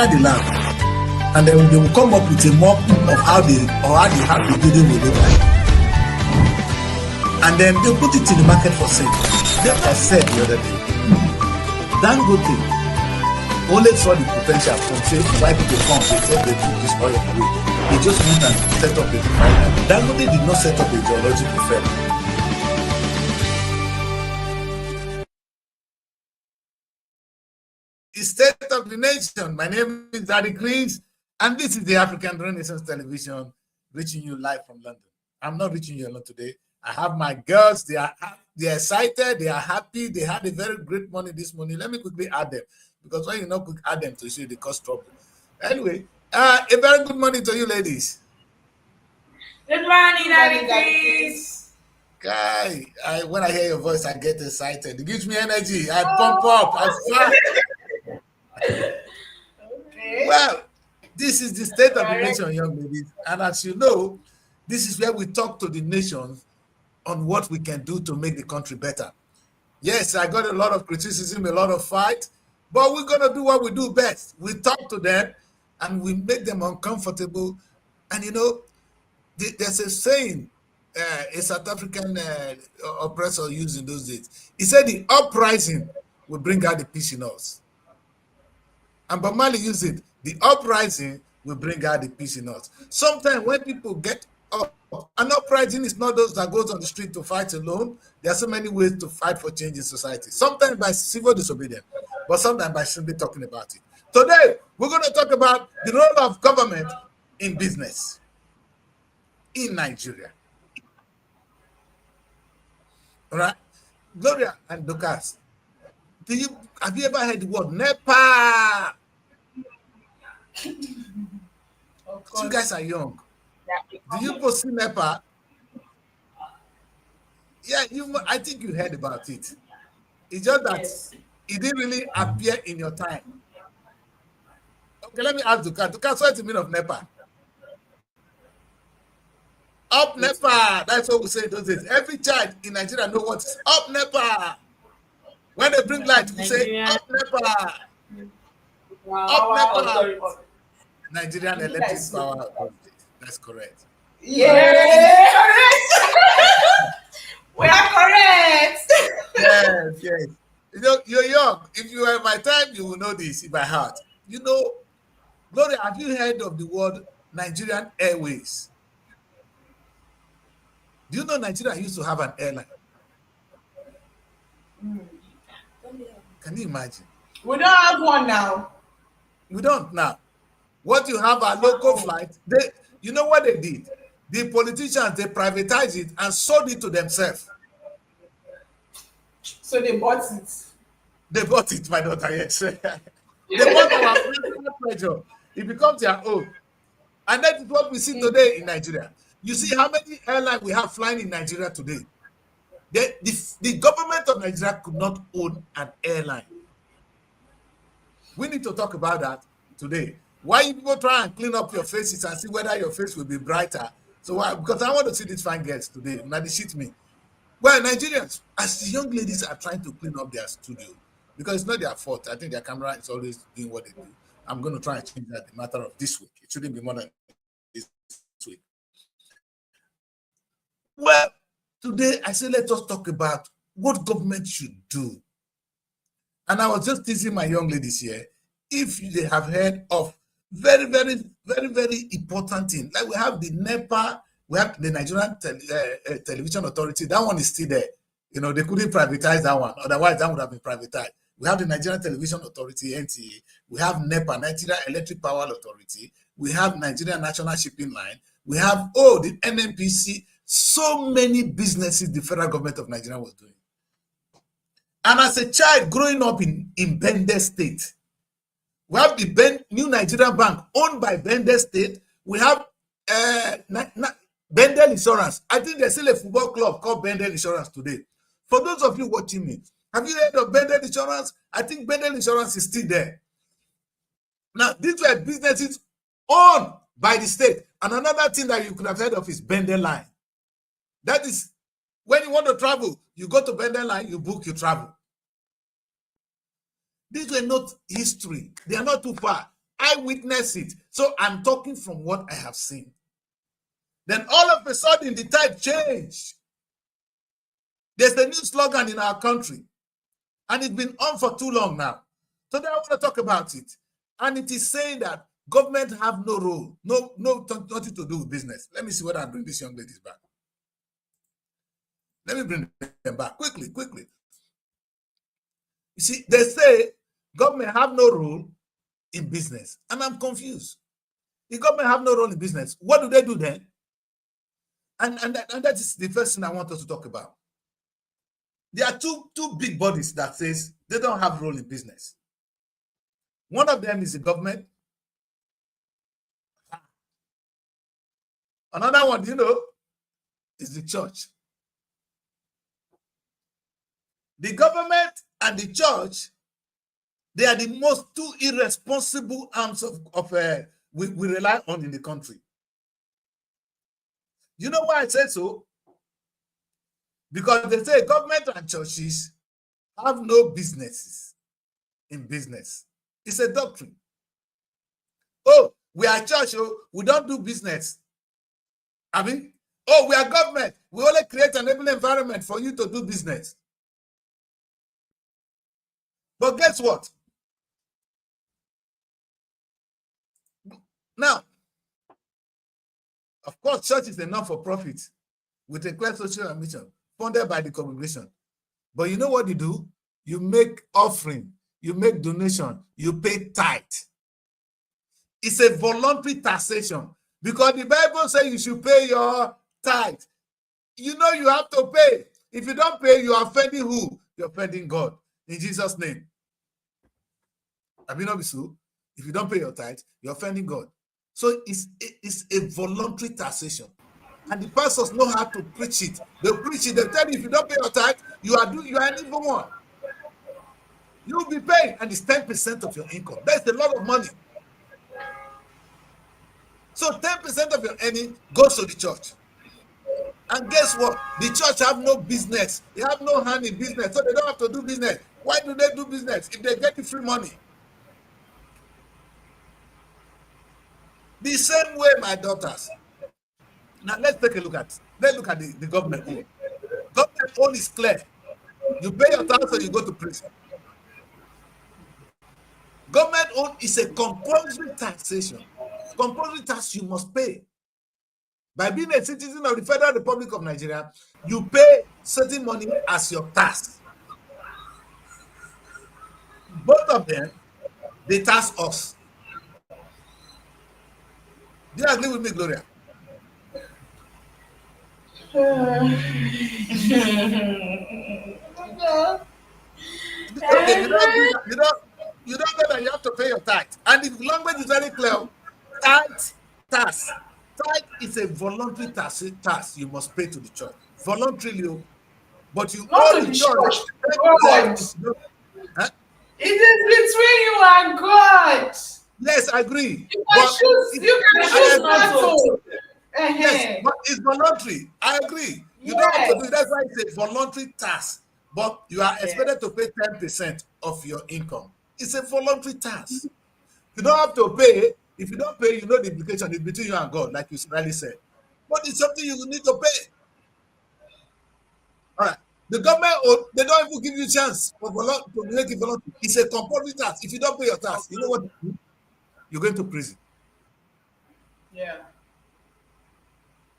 the land, and then they will come up with a mock of how the building will look like, and then they'll put it in the market for sale. Like I said the other day, Dangote only saw the potential from say why people come, they said they took this oil away. They just went and set up a refinery. Dangote did not set up a geological firm. The state of the nation. My name is Daddy Chris, and this is the African Renaissance Television, reaching you live from London. I'm not reaching you alone today. I have my girls. They are excited. They are happy. They had a very great morning this morning. Let me quickly add them, because when you not quick add them to see, they cause trouble. Anyway, a very good morning to you, ladies. Good morning, Daddy Chris. Guy, when I hear your voice, I get excited. It gives me energy. I pump up. I fly. Okay. Well, this is the state of the nation, young ladies. And as you know, this is where we talk to the nations on what we can do to make the country better. Yes, I got a lot of criticism, a lot of fight, but we're going to do what we do best. We talk to them and we make them uncomfortable. And you know, there's a saying a South African oppressor used in those days. He said the uprising will bring out the peace in us. And Bob Marley used it. The uprising will bring out the peace in us. Sometimes when people get up, an uprising is not those that goes on the street to fight alone. There are so many ways to fight for change in society. Sometimes by civil disobedience, but sometimes by simply talking about it. Today, we're going to talk about the role of government in business in Nigeria. All right? Gloria and Lucas, have you ever heard the word NEPA? You guys are young. Do you go see NEPA? Yeah, I think you heard about it. It's just that it didn't really appear in your time. Okay, let me ask Lucas. Lucas, what's the meaning of NEPA? Up NEPA. That's what we say those days. Every child in Nigeria knows what's up NEPA. When they bring light, we say up NEPA. Up NEPA. Nigerian Electric Power Authority. That's correct. Yeah, correct. We are correct. Yes. You know, you're young. If you are my time, you will know this by heart. You know, Gloria, have you heard of the word Nigerian Airways? Do you know Nigeria used to have an airline? Can you imagine? We don't have one now. We don't now. What you have are local flights. You know what they did? The politicians, they privatized it and sold it to themselves. So they bought it. They bought it, my daughter, yes. They bought our pleasure. It becomes their own. And that is what we see today in Nigeria. You see how many airlines we have flying in Nigeria today. The government of Nigeria could not own an airline. We need to talk about that today. Why you people try and clean up your faces and see whether your face will be brighter? So why? Because I want to see these fine girls today. Now they shit me. Well, Nigerians, as the young ladies are trying to clean up their studio, because it's not their fault. I think their camera is always doing what they do. I'm going to try and change that the matter of this week. It shouldn't be more than this week. Well, today I say let us talk about what government should do. And I was just teasing my young ladies here. If they have heard of very, very, very, very important thing, like we have the NEPA, we have the Nigerian Television Authority. That one is still there. You know, they couldn't privatize that one. Otherwise, that would have been privatized. We have the Nigerian Television Authority, NTA. We have NEPA, Nigeria Electric Power Authority. We have Nigeria National Shipping Line. We have, the NNPC. So many businesses the federal government of Nigeria was doing. And as a child growing up in Bende State, we have the New Nigeria Bank owned by Bende State. We have Bendel Insurance. I think there's still a football club called Bendel Insurance today. For those of you watching me, have you heard of Bendel Insurance? I think Bendel Insurance is still there. Now, these were businesses owned by the state. And another thing that you could have heard of is Bendel Line. That is, when you want to travel, you go to Bendel Line, you book, you travel. These were not history. They are not too far. I witness it. So I'm talking from what I have seen. Then all of a sudden, the tide changed. There's a new slogan in our country, and it's been on for too long now. So then I want to talk about it. And it is saying that government have no role, nothing to do with business. Let me see whether I bring these young ladies back. Let me bring them back quickly. You see, they say government have no role in business, and I'm confused. If government have no role in business, what do they do then? And that is the first thing I want us to talk about. There are two big bodies that says they don't have role in business. One of them is the government. Another one, is the church. The government and the church, they are the most two irresponsible arms of we rely on in the country. You know why I say so? Because they say government and churches have no businesses in business. It's a doctrine. Oh, we are church, we don't do business. I mean, we are government. We only create an enabling environment for you to do business. But guess what? Now, of course, church is a non-for-profit with a clear social mission funded by the congregation. But you know what you do? You make offering, you make donation, you pay tithe. It's a voluntary taxation because the Bible says you should pay your tithe. You know you have to pay. If you don't pay, you are offending who? You're offending God. In Jesus' name. Have you not been so? If you don't pay your tithe, you're offending God. So it's a voluntary taxation. And the pastors know how to preach it. They preach it. They tell you if you don't pay your tithe, you are an evil one. You'll be paying, and it's 10% of your income. That's a lot of money. So 10% of your earning goes to the church. And guess what? The church have no business. They have no hand in business, so they don't have to do business. Why do they do business if they get the free money? The same way, my daughters. Now let's take a look at. Let's look at the government own. Government own is clear. You pay your tax or you go to prison. Government own is a compulsory taxation. Compulsory tax you must pay. By being a citizen of the Federal Republic of Nigeria, you pay certain money as your tax. Both of them, they tax us. Do you agree with me, Gloria? Okay, you don't know that you have to pay your tithe. And the language is very clear. Tithe, tax. Tithe is a voluntary tax you must pay to the church. Voluntarily, but you owe the church. Huh? It is between you and God. Yes, I agree. You can choose not to. Yes, but it's voluntary. I agree. You don't have to do it. That's why it's a voluntary tax. But you are expected to pay 10% of your income. It's a voluntary tax. You don't have to pay. If you don't pay, you know the implication is between you and God, like you rightly said. But it's something you need to pay. All right. The government, they don't even give you a chance to make it voluntary. It's a compulsory tax. If you don't pay your tax, you know what? You're going to prison. Yeah.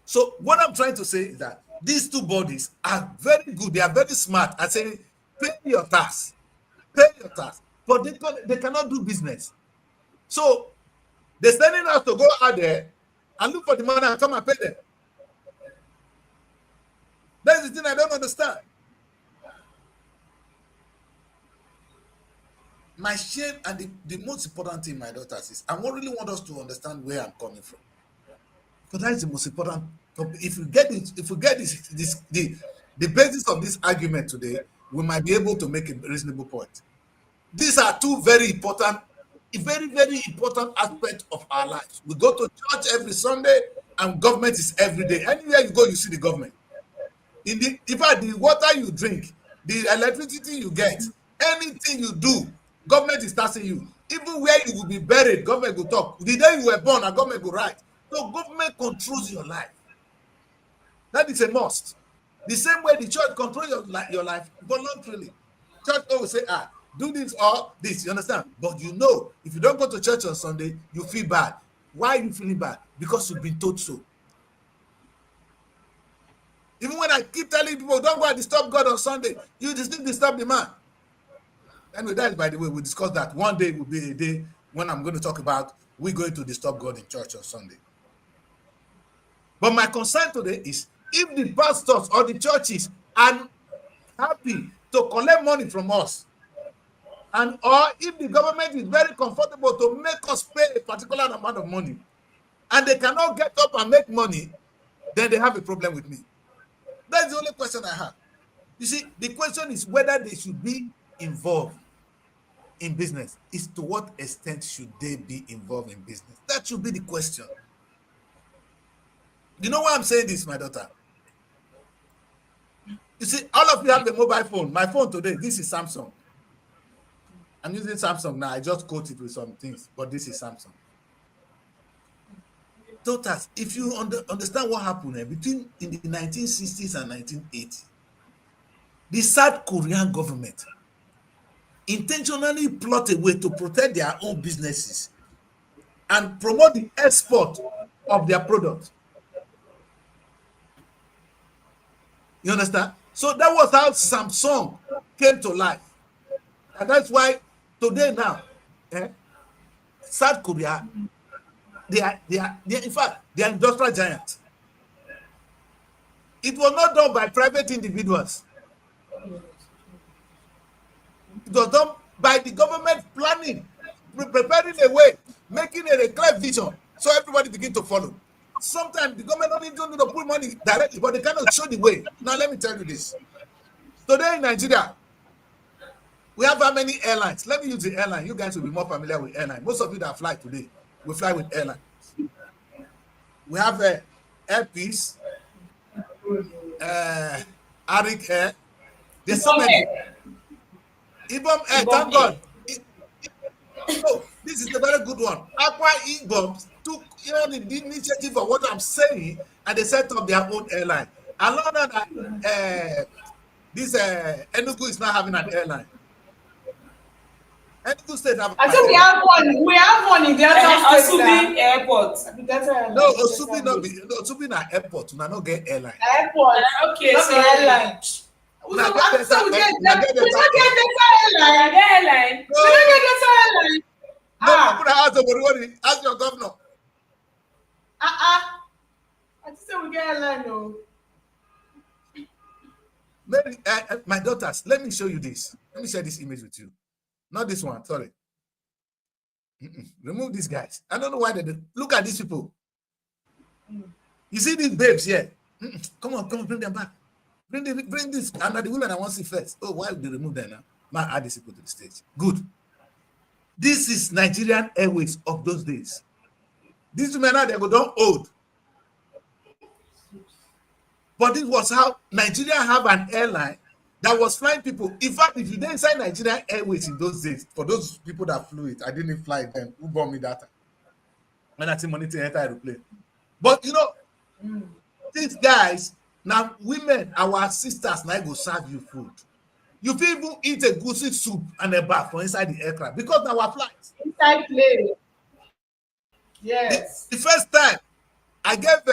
So what I'm trying to say is that these two bodies are very good. They are very smart at saying, pay your tax. Pay your tax. But they cannot do business. So they're sending us to go out there and look for the money and come and pay them. That's the thing I don't understand. My shame and the most important thing, my daughters, is I really want us to understand where I'm coming from. Because that is the most important topic. If we get the basis of this argument today, we might be able to make a reasonable point. These are two very important aspects of our lives. We go to church every Sunday, and government is every day. Anywhere you go, you see the government. In fact, the water you drink, the electricity you get, anything you do, government is taxing you. Even where you will be buried, government will talk. The day you were born, a government will write. So government controls your life. That is a must. The same way the church controls your life voluntarily. Church always say, do this or this, you understand? But you know, if you don't go to church on Sunday, you feel bad. Why are you feeling bad? Because you've been told so. Even when I keep telling people, don't go and disturb God on Sunday, you still disturb the man. Anyway, that is, by the way, we discussed that one day will be a day when I'm going to talk about we're going to disturb God in church on Sunday. But my concern today is if the pastors or the churches are happy to collect money from us, and or if the government is very comfortable to make us pay a particular amount of money, and they cannot get up and make money, then they have a problem with me. That's the only question I have. You see, the question is whether they should be involved in business. Is to what extent should they be involved in business? That should be the question. You know why I'm saying this, my daughter? You see, all of you have a mobile phone. My phone today, this is Samsung. I'm using Samsung now. I just quoted with some things, but this is Samsung. Daughters, if you understand what happened between in the 1960s and 1980s, the South Korean government intentionally plot a way to protect their own businesses and promote the export of their products. You understand? So that was how Samsung came to life. And that's why today now, South Korea, they are in fact, they are industrial giants. It was not done by private individuals. It was done by the government planning, preparing a way, making a clear vision, so everybody begin to follow. Sometimes the government don't need to put money directly, but they cannot show the way. Now let me tell you this. Today in Nigeria, we have how many airlines? Let me use the airline. You guys will be more familiar with airline. Most of you that fly today, we fly with airlines. We have Air Peace, Arik Air. There's so many. Ibom Air, thank God. Oh, this is a very good one. Aqua Ibom took the initiative of what I'm saying, and they set up their own airline. Along that, this Enugu is not having an airline. Enugu State have. I think we have one. We have one in the other Osubi Airport. No, Osubi not be. No, Osubi na airport. We not get airline. Airport. Okay, not so airline. We don't get better airline. We don't get better airline. No, put ask somebody. Ask your governor. I just say we get airline, no. Maybe, my daughters, let me show you this. Let me share this image with you. Not this one, sorry. Remove these guys. I don't know why they do. Look at these people. You see these babes here? Come on, bring them back. Bring this. And the women I want to see first. Oh, why would they remove them now? Man, add these people to the stage. Good. This is Nigerian Airways of those days. These women now, they go down old. But this was how Nigeria have an airline that was flying people. In fact, if you didn't inside Nigerian Airways in those days, for those people that flew it, I didn't fly it then. Who bought me that time? When I see money to enter aeroplane. But these guys, now women, our sisters, now go serve you food. You feel even eat a goosey soup and a bath from inside the aircraft because now our flights. Inside plane. Yes. The first time I gave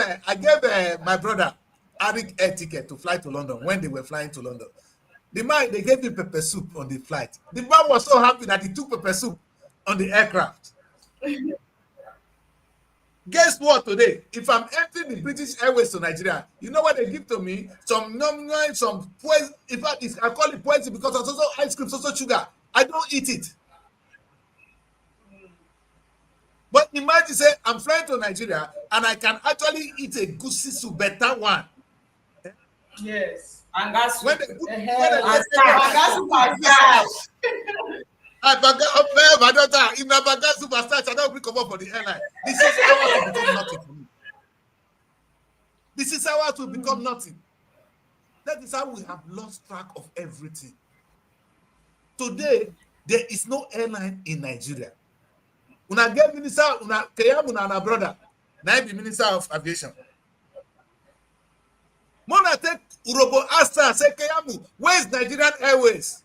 my brother Arik air ticket to fly to London when they were flying to London. The man, they gave him pepper soup on the flight. The man was so happy that he took pepper soup on the aircraft. Guess what today? If I'm entering the British Airways to Nigeria, you know what they give to me? Some nominal, some poison. In fact, I call it poison because it's also ice cream, it's also sugar. I don't eat it. But imagine say I'm flying to Nigeria and I can actually eat a goosey soup, better one. Yes. And that's when they put my daughter in my bag superstar, I don't bring come up for the airline. This is how to become nothing for me. This is how to become nothing. That is how we have lost track of everything. Today, there is no airline in Nigeria. Una get minister, una Keyamu na brother. Now be minister of aviation. Mona take Urobo Asta say Keyamu, where's Nigerian Airways?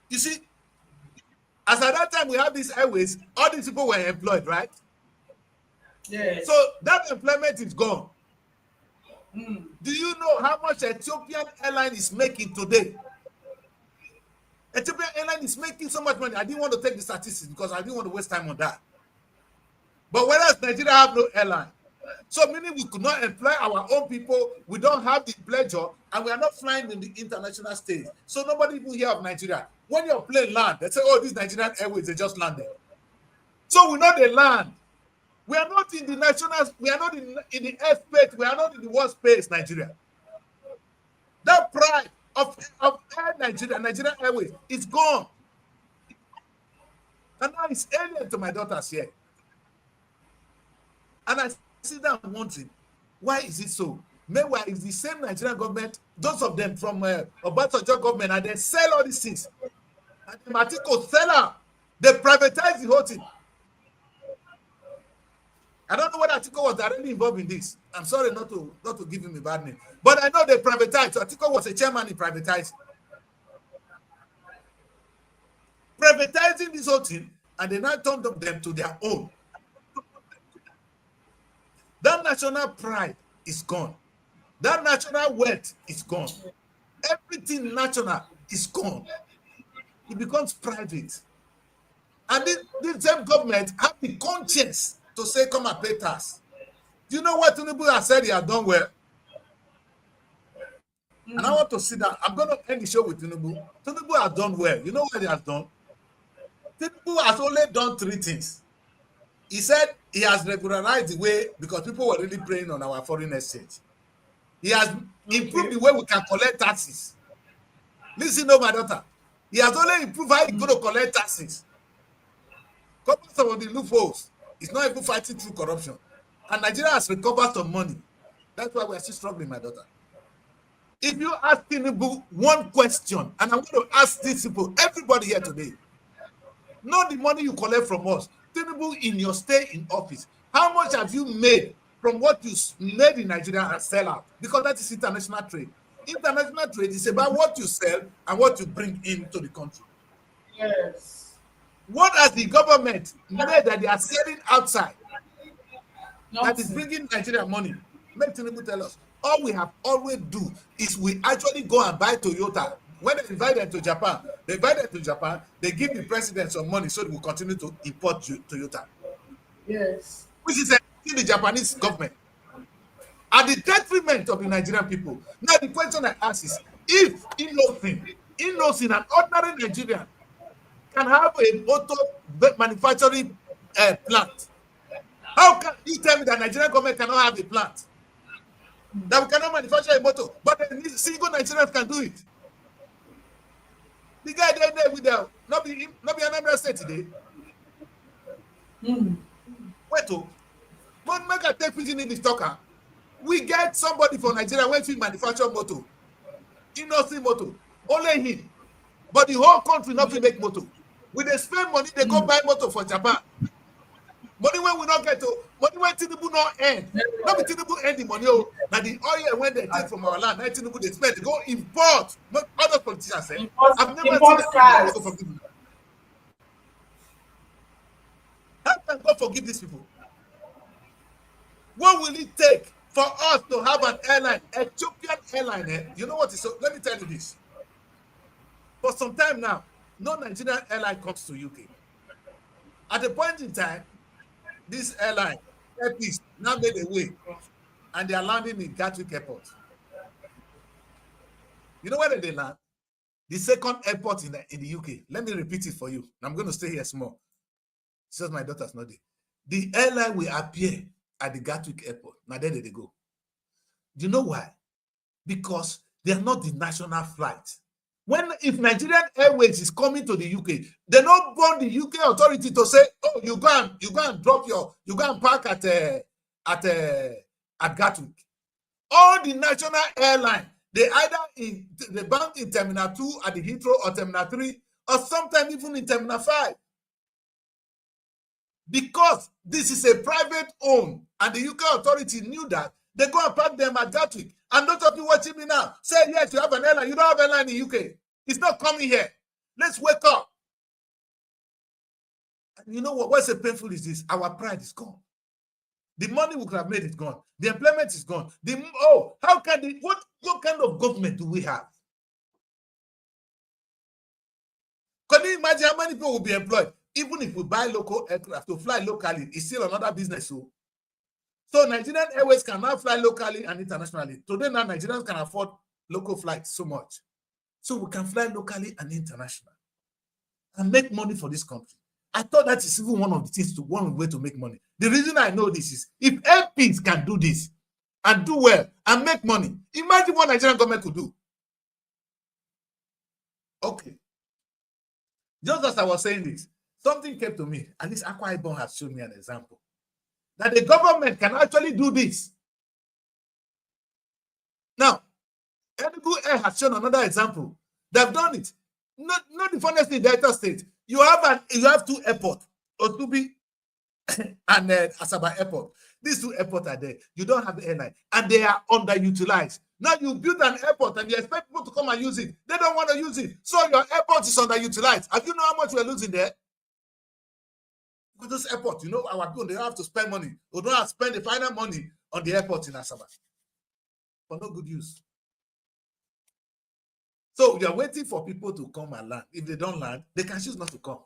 You see, as at that time we have these airways, all these people were employed, right? Yes. So that employment is gone. Do you know how much Ethiopian airline is making today? Ethiopian airline is making so much money. I didn't want to take the statistics because I didn't want to waste time on that. But whereas Nigeria have no airline, so meaning we could not employ our own people, we don't have the pleasure, and we are not flying in the international stage. So nobody even hear of Nigeria. When your plane land, they say, oh, this Nigerian Airways, they just landed. So we know they land. We are not in the national, we are not in the airspace, we are not in the world space, Nigeria. That pride of Air Nigeria, Nigerian Airways, is gone. And now it's alien to my daughters here. And I sit down wondering, why is it so? Meanwhile, it's the same Nigerian government, those of them from Obasanjo government, and they sell all these things. And the Matiko seller, they privatize the whole thing. I don't know whether Atiko was directly involved in this. I'm sorry not to give him a bad name. But I know they privatized. So Atiko was a chairman in privatizing. Privatizing this whole thing, and they now turned them to their own. That national pride is gone. That national wealth is gone. Everything national is gone. It becomes private. And this same government have the conscience to say, come and pay tax. Do you know what Tinubu has said he has done well? And I want to sit down. I'm going to end the show with Tinubu. Tinubu has done well. You know what he has done? Tinubu has only done 3 things. He said he has regularized the way, because people were really preying on our foreign exchange. He has improved the way we can collect taxes. Listen to my daughter. He has only improved how he's going to collect taxes. Cover some of the loopholes. It's not even fighting through corruption. And Nigeria has recovered some money. That's why we're still struggling, my daughter. If you ask Tinubu one question, and I'm going to ask these people, everybody here today, not the money you collect from us, Tinubu, in your stay in office, how much have you made from what you made in Nigeria and sell out? Because that is international trade. International trade is about what you sell and what you bring into the country. Yes. What has the government made that they are selling outside that is bringing Nigeria money? Make Tinubu tell us. All we have always do is we actually go and buy Toyota. When they invite them to Japan, they give the president some money so they will continue to import Toyota. Yes. Which is the Japanese government. At the detriment of the Nigerian people. Now the question I ask is, if Innocent, an ordinary Nigerian, can have a motor manufacturing plant, how can you tell me that Nigerian government cannot have a plant? That we cannot manufacture a motor, but the single Nigerians can do it. The guy there with them, not be another state today. Wait, but make a take vision in the stocker. We get somebody from Nigeria when we manufacture motor, Innocent motor, only him. But the whole country not to make motor. When they spend money, they go buy motor for Japan. Money when we not get to, money when Tinubu not end. Not be Tinubu end the money. Now the oil when they take from our land, now Tinubu they spend, they go import. Not other politicians say. I've never seen that. Go forgive them. How can God forgive these people? What will it take for us to have an airline, Ethiopian airline? You know what is so? Let me tell you this. For some time now, no Nigerian airline comes to UK. At a point in time, this airline, Air Peace, now made a way, and they are landing in Gatwick Airport. You know where they land? The second airport in the UK. Let me repeat it for you. I'm going to stay here small. Since my daughter's not there. The airline will appear at the Gatwick Airport. Now there they go. Do you know why? Because they are not the national flight. If Nigerian Airways is coming to the UK, they don't want the UK authority to say, "Oh, you go and park at Gatwick." All the national airline, they bank in Terminal 2 at the Heathrow or Terminal 3, or sometimes even in Terminal 5. Because this is a private owned, and the UK authority knew that, they go and park them at Gatwick. And those of you watching me now say, yes, you have an airline. You don't have an airline in the UK. It's not coming here. Let's wake up. And you know what? What's so painful is this? Our pride is gone. The money we could have made is gone. The employment is gone. How can what kind of government do we have? Can you imagine how many people will be employed? Even if we buy local aircraft to fly locally, it's still another business. So Nigerian Airways can now fly locally and internationally. Today now, Nigerians can afford local flights so much. So we can fly locally and international and make money for this country. I thought that is even one of the things, one way to make money. The reason I know this is, if MPs can do this and do well and make money, imagine what Nigerian government could do. Okay. Just as I was saying this, something came to me, at least Akwa Ibom has shown me an example, that the government can actually do this. Now, Enugu Air has shown another example. They've done it. Not the funniest thing, Delta State. You have two airports, Otubi and Asaba Airport. These two airports are there. You don't have the airline, and they are underutilized. Now you build an airport and you expect people to come and use it. They don't want to use it. So your airport is underutilized. Have you know how much we're losing there? Because this airport, our people, they don't have to spend money. We don't have to spend the final money on the airport in Asaba. For no good use. So you're waiting for people to come and land. If they don't land, they can choose not to come.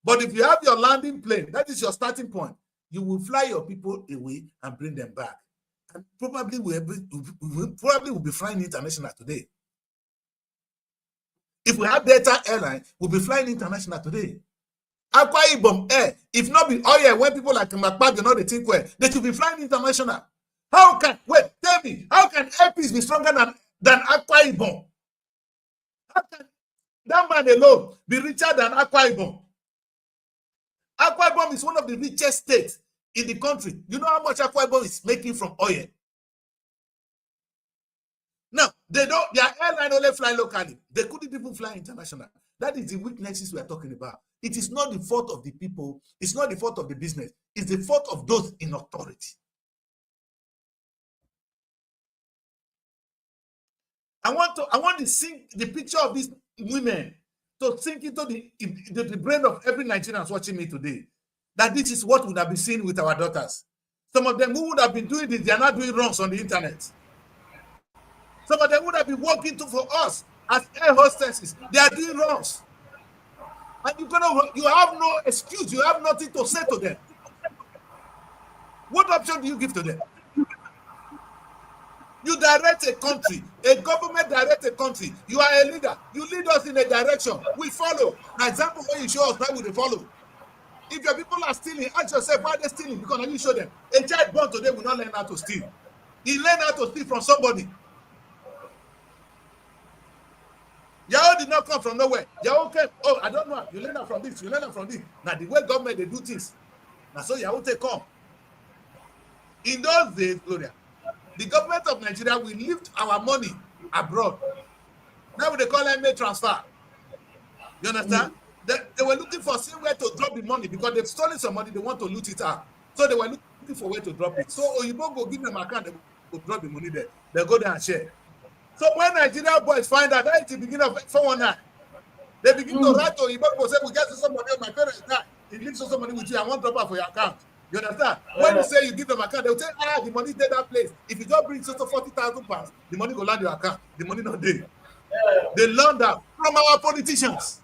But if you have your landing plane, that is your starting point, you will fly your people away and bring them back. And probably will be flying international today. If we have Delta Airline, we'll be flying international today. Akwa Ibom Air, if not be oil, when people like Makpab, they think well, they should be flying international. Tell me, how can APs be stronger than Akwa Ibom? How can that man alone be richer than Akwa Ibom? Akwa Ibom is one of the richest states in the country. You know how much Akwa Ibom is making from oil? Now, their airline only fly locally. They couldn't even fly international. That is the weaknesses we are talking about. It is not the fault of the people. It's not the fault of the business. It's the fault of those in authority. I want to sink the picture of these women to sink into the brain of every Nigerian watching me today. That this is what would have been seen with our daughters. Some of them who would have been doing this, they are not doing wrongs on the internet. Some of them would have been working for us as air hostesses. They are doing wrongs. And you have no excuse. You have nothing to say to them. What option do you give to them? You direct a country, a government directs a country. You are a leader. You lead us in a direction. We follow. An example when you show us, why would they follow? If your people are stealing, ask yourself why they're stealing. Because when you show them, a child born today will not learn how to steal. He learned how to steal from somebody. Yahoo did not come from nowhere. Yahoo came, I don't know. You learn that from this, you learn that from this. Now, the way government, they do things. Now, so Yahoo take come. In those days, Gloria, the government of Nigeria will lift our money abroad. Now they call MA transfer. You understand? They were looking for somewhere to drop the money because they've stolen some money, they want to loot it out. So they were looking for where to drop it. So Oyibo go give them account, they will drop the money there. They go there and share. So when Nigerian boys find out that it's the beginning of 419, they begin to write to Oyibo, say, we get some money, my parents died. He leaves some money with you, I want to drop out for your account. You understand? When you say you give them account, they'll say, the money is there that place. If you don't bring so 40,000 pounds, the money will land your account. The money not there. They learned that from our politicians.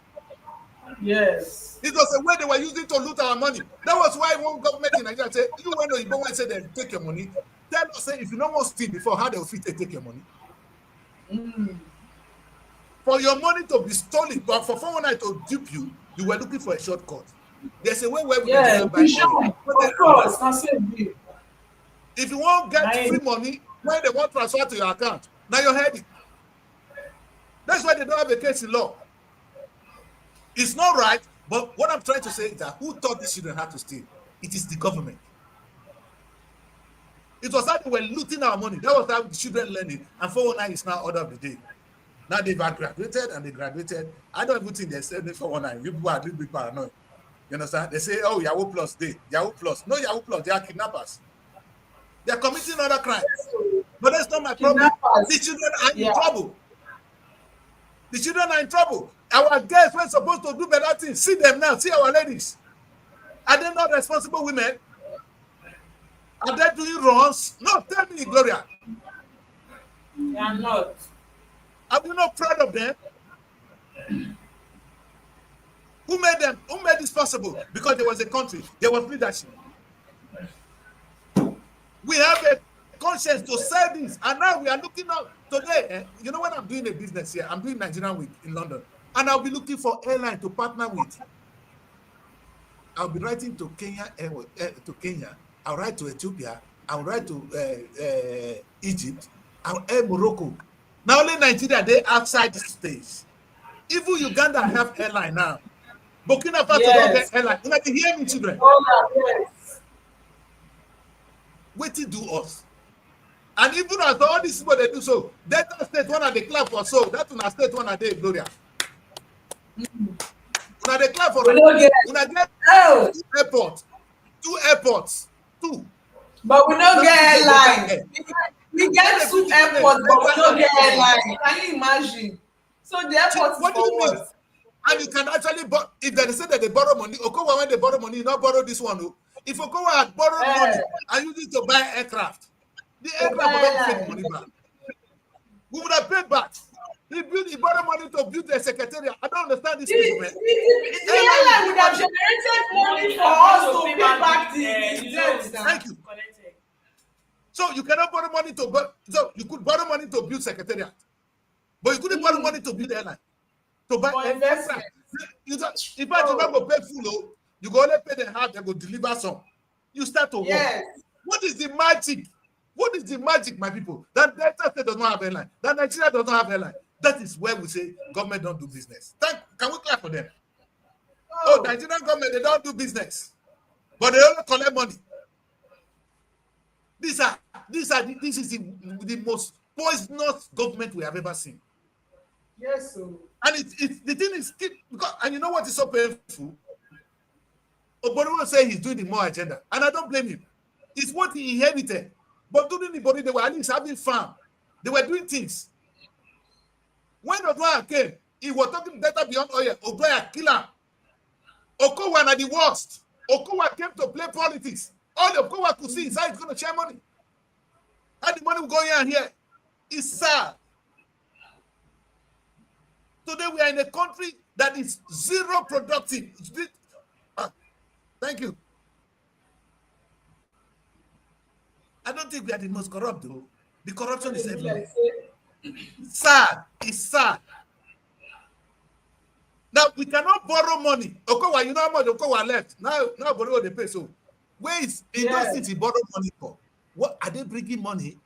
Yes. It was a way they were using to loot our money. That was why one government in Nigeria said, you when you don't want to say they take your money, tell us, say, if you don't want to steal before, how they will fit to take your money? For your money to be stolen, but for 419 to dupe you, you were looking for a shortcut. There's a way where we can buy money. Of course, that's it. If you won't get free money, when they want to transfer to your account, now you're heading. That's why they don't have a case in law. It's not right, but what I'm trying to say is that who taught these children how to steal? It is the government. It was how they were looting our money. That was how the children learned it. And 419 is now order of the day. Now they've graduated and they graduated. I don't even think they're selling 419. You people are a little bit paranoid. You understand? They say, oh, Yahoo Plus, Yahoo Plus. No Yahoo Plus, they are kidnappers. They are committing other crimes. But that's not my problem. The children are in trouble. The children are in trouble. Our girls were supposed to do better things. See them now. See our ladies. Are they not responsible women? Are they doing wrongs? No, tell me, Gloria. They are not. Are we not proud of them? Who made them? Who made this possible? Because there was a country. There was leadership. We have a conscience to say this. And now we are looking up today. You know, when I'm doing a business here, I'm doing Nigerian Week in London. And I'll be looking for airline to partner with. I'll be writing to Kenya, I'll write to Ethiopia, I'll write to Egypt, I'll air Morocco. Now only Nigeria, they outside the stage. Even Uganda have airline now. Burkina Faso don't get airline. You can hear me, children. Yes. Wait till do us. And even as all these people they do so, Delta State one at the club for so, that one state one at the Gloria. Una dey clap for una get two airports. But we don't get airline. We get two airports, but we don't get airline. Can you imagine? So the airport is what do you mean? And you can actually, if they say that they borrow money, Okowa when they borrow money, you not borrow this one. If Okowa had borrowed money and used it to buy aircraft, the aircraft would not take money back. We would have paid back. He borrowed money to build a secretariat. I don't understand this. The airline would have generated money for us to pay back the debt. Thank you. So you cannot borrow money so you could borrow money to build secretariat, but you couldn't borrow money to build airline. To buy aircraft. In fact, you don't go pay full. You go only pay the half. They go deliver some. You start to work. What is the magic? What is the magic, my people? That Delta State does not have airline. That Nigeria does not have airline. That is where we say government don't do business. Can we clap for them? Oh, Nigerian government, they don't do business. But they only collect money. This is the most poisonous government we have ever seen. Yes, sir. And the thing is, because, and you know what is so painful? Obori will say he's doing the more agenda. And I don't blame him. It's what he inherited. But during the body, they were at least having fun. They were doing things. When Okowa came, he was talking better beyond oil. Okowa killer. Okowa are the worst. Okowa came to play politics. All Okowa could see is how he's going to share money. How the money will go here and here. It's sad. Today we are in a country that is zero productive. Thank you. I don't think we are the most corrupt, though. The corruption is everywhere. Sad. It's sad. Now we cannot borrow money. Okowa, you know how much Okowa left. Now borrow they pay. So where is in those cities borrow money for? What are they bringing money?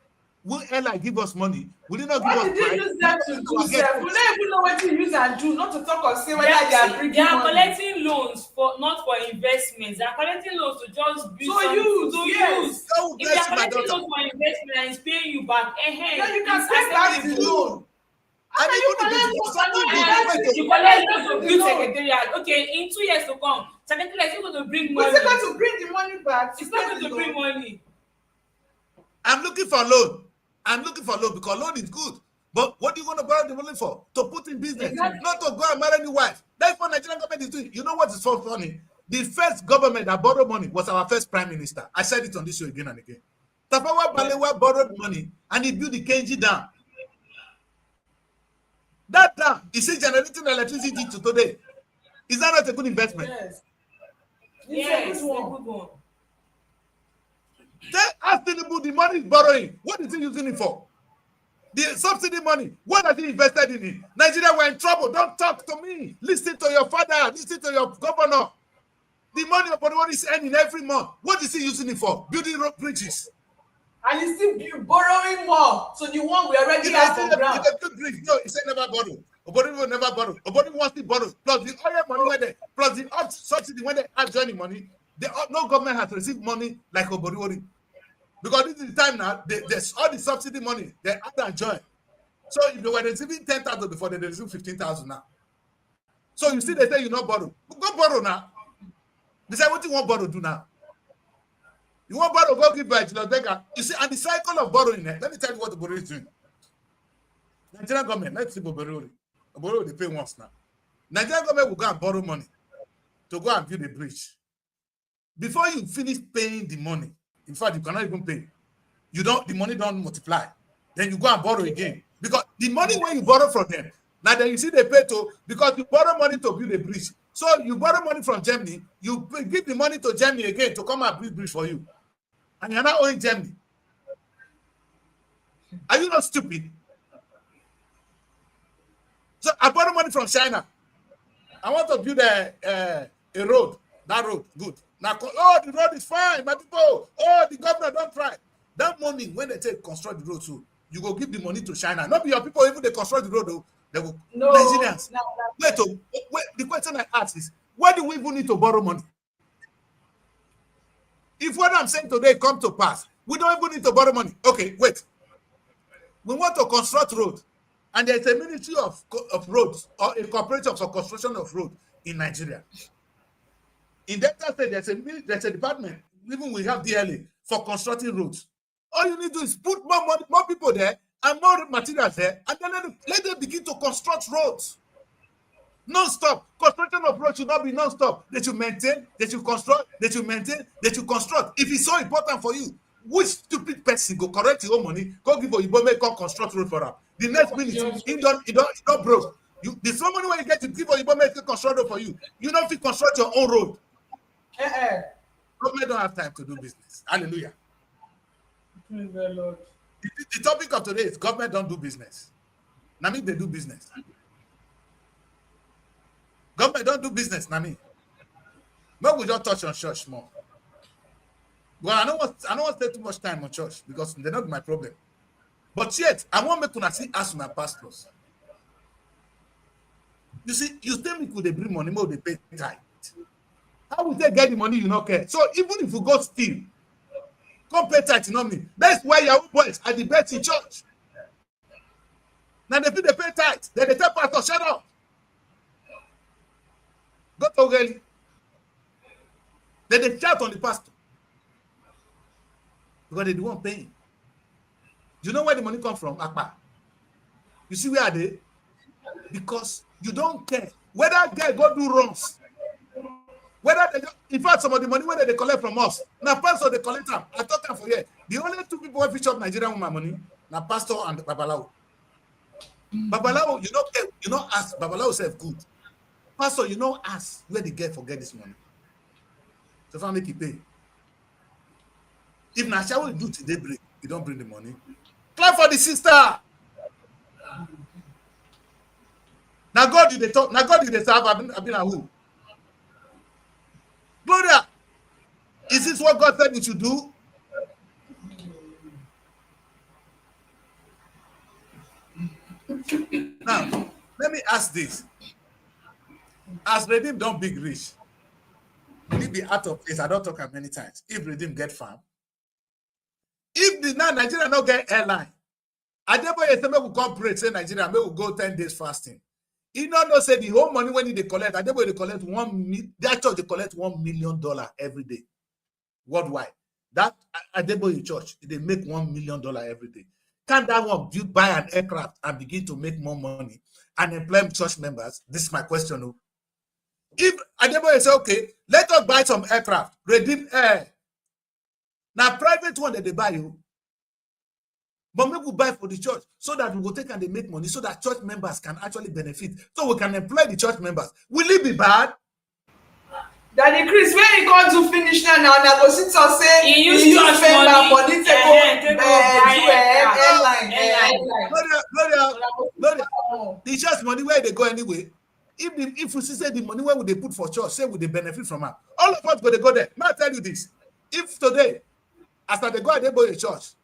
Will airline give us money? Will they not give us money? What did they use that to do? We don't even know what to use and do. Not to talk or say whether they are bringing money. They are collecting loans not for investments. They are collecting loans to just build to use. If they are collecting loans for investment and it's paying you back, then you can pay back the loan. And you collect loans to build secretariat. Okay, in 2 years to come, secretariat is going to bring money. It's not going to bring the money back. It's not going to bring money. I'm looking for loan. Because loan is good. But what do you want to borrow the money for? To put in business. Exactly. Not to go and marry a new wife. That's what Nigerian government is doing. You know what is so funny? The first government that borrowed money was our first prime minister. I said it on this show again and again. Tafawa Balewa borrowed money and he built the Kenji Dam. That dam is still generating electricity to today. Is that not a good investment? Yes. It's a good one. Ask Tinubu the money is borrowing. What is he using it for? The subsidy money. What has he invested in it? Nigeria, we're in trouble. Don't talk to me. Listen to your father. Listen to your governor. The money of what is earning every month. What is he using it for? Building road bridges. And he's still borrowing more. So the one we already have on ground. No, he said never borrow. Obori will never borrow. Obori wants to borrow. Plus the oil money where they, plus the subsidy when they are joining money. No government has received money like Obori. Because this is the time now, there's all the subsidy money, they add and join. So if they were receiving 10,000 before, they receive 15,000 now. So you see, they say you not borrow. Go borrow now. They say, what you want borrow do now? You want borrow, go give by Julius Berger. You see, and the cycle of borrowing, let me tell you what the borrower is doing. Nigerian government, let's see borrow. Borrow, they pay once now. Nigerian government will go and borrow money to go and build a bridge. Before you finish paying the money, in fact, you cannot even pay. The money don't multiply. Then you go and borrow again. Because the money when you borrow from them, now then you see they pay to, because you borrow money to build a bridge. So you borrow money from Germany, you give the money to Germany again to come and build bridge for you. And you're not owing Germany. Are you not stupid? So I borrow money from China. I want to build a road. That road, good. Now, oh, the road is fine, my people. Oh, the governor don't try. That money, when they take construct the road, so you go give the money to China. Not be your people, even they construct the road, though. They will. No, Nigerians. no. Wait, the question I ask is, why do we even need to borrow money? If what I'm saying today come to pass, we don't even need to borrow money. Okay, wait. We want to construct road, and there's a ministry of roads or a cooperative for construction of road in Nigeria. In Delta State, there's a department, even we have DLA, for constructing roads. All you need to do is put more money, more people there, and more materials there, and then let them begin to construct roads. Non-stop. Construction of roads should not be non-stop. They should maintain, they should construct, they should maintain, they should construct. If it's so important for you, which stupid person go correct your own money, go give Oyibo make come construct road for him? The next minute, he don't broke. The same money when you get to give Oyibo make construct road for you, you don't fit construct your own road. Government don't have time to do business. Hallelujah. Praise the Lord. The topic of today is government don't do business. Nami, they do business. Government don't do business, Nami. But we don't touch on church more. Well, I don't want to spend too much time on church because they're not my problem. But yet, I want me to see ask my pastors. You see, you tell me could they bring money more, they pay tithe. How would they get the money you not care? So even if you go steal, come pay tithe, you know me. That's why your boys are the best in church. Now they pay tithe. Then they tell pastor, shut up. Go to Ogeli. Then they shout on the pastor. Because they don't want paying. You know where the money comes from? Akpa. You see where are they? Because you don't care. Whether guy go do wrongs. Whether they, in fact, some of the money whether they collect from us. Now, pastor, they collect them. I thought them for here. The only two people who feature Nigerian with my money, now pastor and Babalawo. Babalawo, you don't care. You don't ask. Babalawo self good. Pastor, you don't ask where they get this money. So if I make it pay. If Nasha will do today break, you don't bring the money. Clap for the sister. Now God did they talk. Now God did they serve. I've been a who? Gloria, is this what God said we should do? Now, let me ask this. As Redeem don't big rich, will it be out of place? I don't talk many times. If Redeem get farm, if the now Nigeria not get airline, I never say we will come pray, say Nigeria, may we go 10 days fasting. He not say the whole money when they collect, I never they collect that church they collect $1 million every day worldwide. That Adeboye church, they make $1 million every day. Can that one buy an aircraft and begin to make more money and employ church members? This is my question. If Adeboye say, okay, let us buy some aircraft, Redeem Air. Now, private one that they buy you, but maybe we buy for the church so that we will take and they make money so that church members can actually benefit. So we can employ the church members. Will it be bad? Daddy Chris, where you going to finish now? Now go sit and say he used church money to go airline. Gloria, the church money where they go anyway. If we say the money where would they put for church, say would they benefit from her? All of us go there. May I tell you this? If today, after they go, they go to church,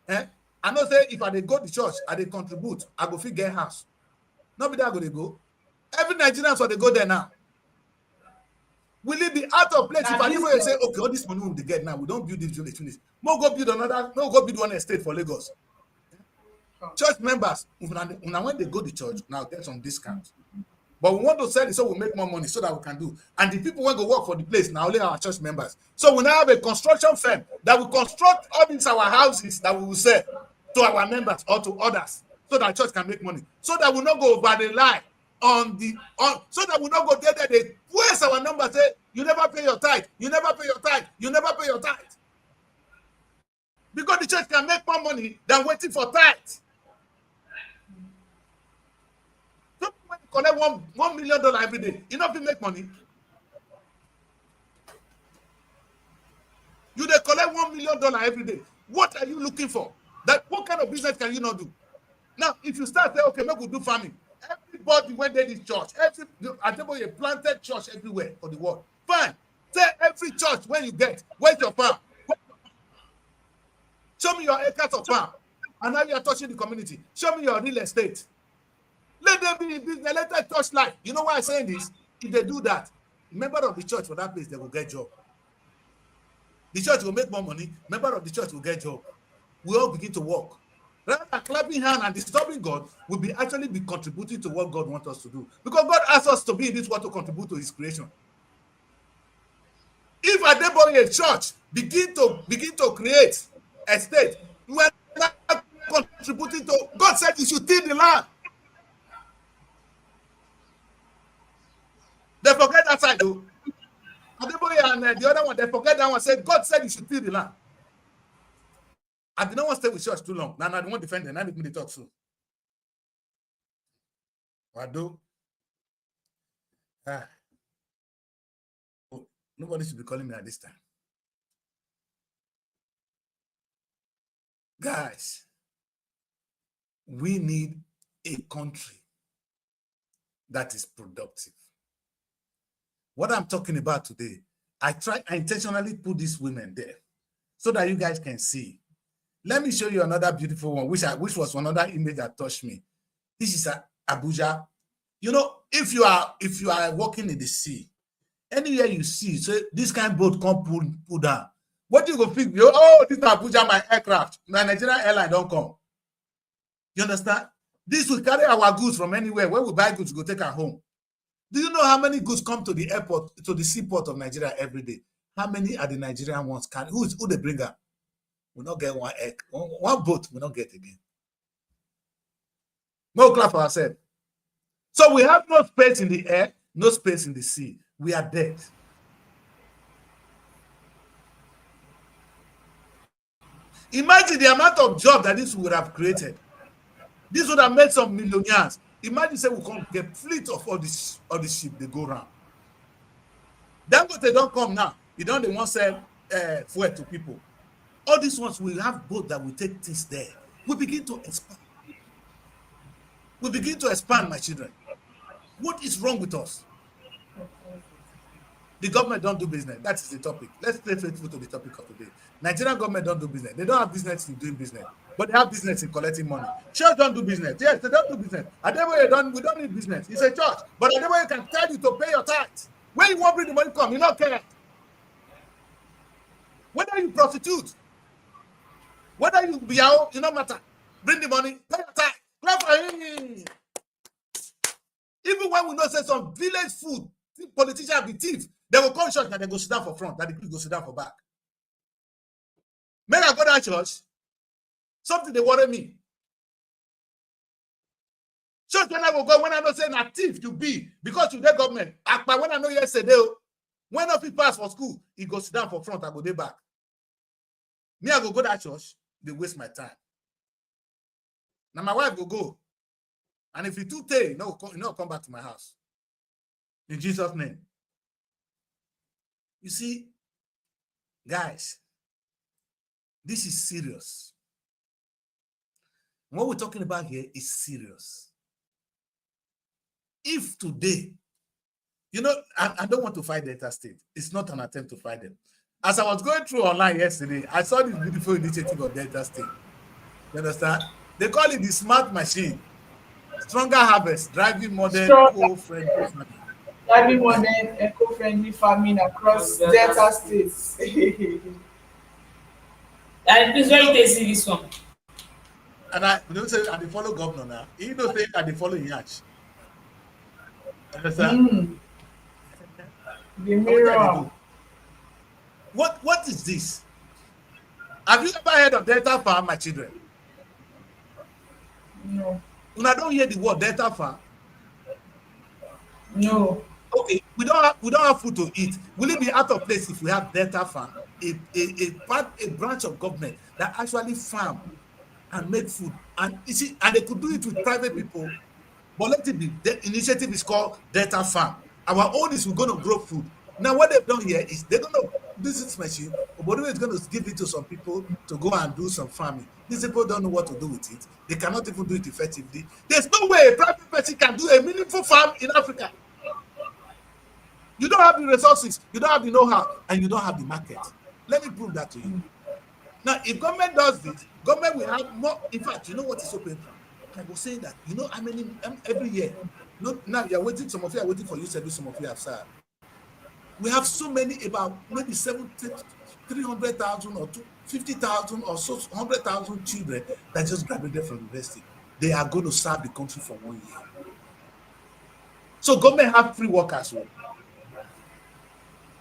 I know say if I go to church, I they contribute, I go fit get house. Nobody go they go. Every Nigerian so they go there now. Will it be out of place if I even say, okay, all this money we get now, we don't build this village finish. No go build one estate for Lagos. Church members, when they go to church, now get some discounts. But we want to sell it so we make more money so that we can do. And the people want to work for the place now only our church members. So we now have a construction firm that will construct all these our houses that we will sell to our members or to others so that church can make money. So that we not go over the line so that we not go there they waste our numbers, say you never pay your tithe, you never pay your tithe, you never pay your tithe. Because the church can make more money than waiting for tithe. So when you collect $1 million every day, you not make money. You they collect $1 million every day. What are you looking for? What kind of business can you not do? Now, if you start saying, okay, maybe we'll do farming. Everybody went there this church. You planted church everywhere for the world. Fine. Say every church when you get, where's your farm? Show me your acres of farm. And now you are touching the community. Show me your real estate. Let them be in business. Let them touch life. You know why I'm saying this? If they do that, member of the church for that place, they will get job. The church will make more money. Member of the church will get job. We all begin to work. Rather than clapping hands and disturbing God, we'll actually be contributing to what God wants us to do. Because God asks us to be in this world to contribute to his creation. If Adeboye church begin to create a state, we are not contributing to. God said you should till the land. They forget that side though. Adeboye and the other one, they forget that one. Said God said you should till the land. I did not want to stay with church too long. Now I don't want to defend them. Now let me talk soon. What do? Nobody should be calling me at this time. Guys, we need a country that is productive. What I'm talking about today, I intentionally put these women there so that you guys can see. Let me show you another beautiful one, which was another image that touched me. This is Abuja. You know, if you are walking in the sea, anywhere you see, so this kind of boat come pull down. What you go think? Oh, this is Abuja, my aircraft. My Nigerian airline don't come. You understand? This will carry our goods from anywhere. When we buy goods, we go take our home. Do you know how many goods come to the airport, to the seaport of Nigeria every day? How many are the Nigerian ones? Who they bring up? We not get one boat. We not get again. No clap for ourselves. So we have no space in the air, no space in the sea. We are dead. Imagine the amount of job that this would have created. This would have made some millionaires. Imagine say we can't get fleet of all this ship they go around. Dangote don't come now. You don't want to sell fuel to people. All these ones will have boat that will take things there. We begin to expand. We begin to expand, my children. What is wrong with us? The government don't do business. That is the topic. Let's stay faithful to the topic of today. Nigerian government don't do business. They don't have business in doing business, but they have business in collecting money. Church don't do business. Yes, they don't do business. Adeboye we don't need business. It's a church, but Adeboye can tell you to pay your tithe. When you want bring the money come, you don't care. Whether you prostitute, whether you be out, it don't matter. Bring the money, pay your tithe. Clap for him. Even when we know say some village food, politicians be thieves, they will come church and they go sit down for front, that the people go sit down for back. When I go to church, something they worry me. Church when I go, when I know say na thief you be, because you the government. But when I know yesterday, when I pass for school, he go sit down for front, I go there back. Me, I go that church, they waste my time. Now my wife go. And if you too take, you know, come back to my house. In Jesus' name. You see, guys, this is serious. What we're talking about here is serious. If today, you know, I don't want to fight Delta State. It's not an attempt to fight them. As I was going through online yesterday, I saw this beautiful initiative of Delta State. You understand? They call it the smart machine. Stronger harvest, driving modern eco-friendly farming. Driving modern eco-friendly farming across Delta states. And please, where you see this one? And I don't say I follow governor now. He don't say I follow Yach. Understand? Mm. The Now what they mirror. do? What is this? Have you ever heard of Delta Farm, my children? No. When I don't hear the word Delta Farm, No. okay, we don't have food to eat. Will it be out of place if we have Delta Farm, a branch of government that actually farm and make food, and you see, and they could do it with private people, but let it be. The initiative is called Delta Farm. Our own is we're going to grow food. Now, what they've done here is they're going to this is machine. Obodo is going to give it to some people to go and do some farming. These people don't know what to do with it. They cannot even do it effectively. There's no way a private person can do a meaningful farm in Africa. You don't have the resources, you don't have the know-how, and you don't have the market. Let me prove that to you. Now, if government does this, government will have more. In fact, you know what is so painful? I was saying that, you know how many every year. Now you're waiting, some of you are waiting for you service, some of you have served. We have so many, about maybe 300,000 or 50,000 or so 100,000 children that just graduated from university. They are going to serve the country for 1 year. So government have free workers.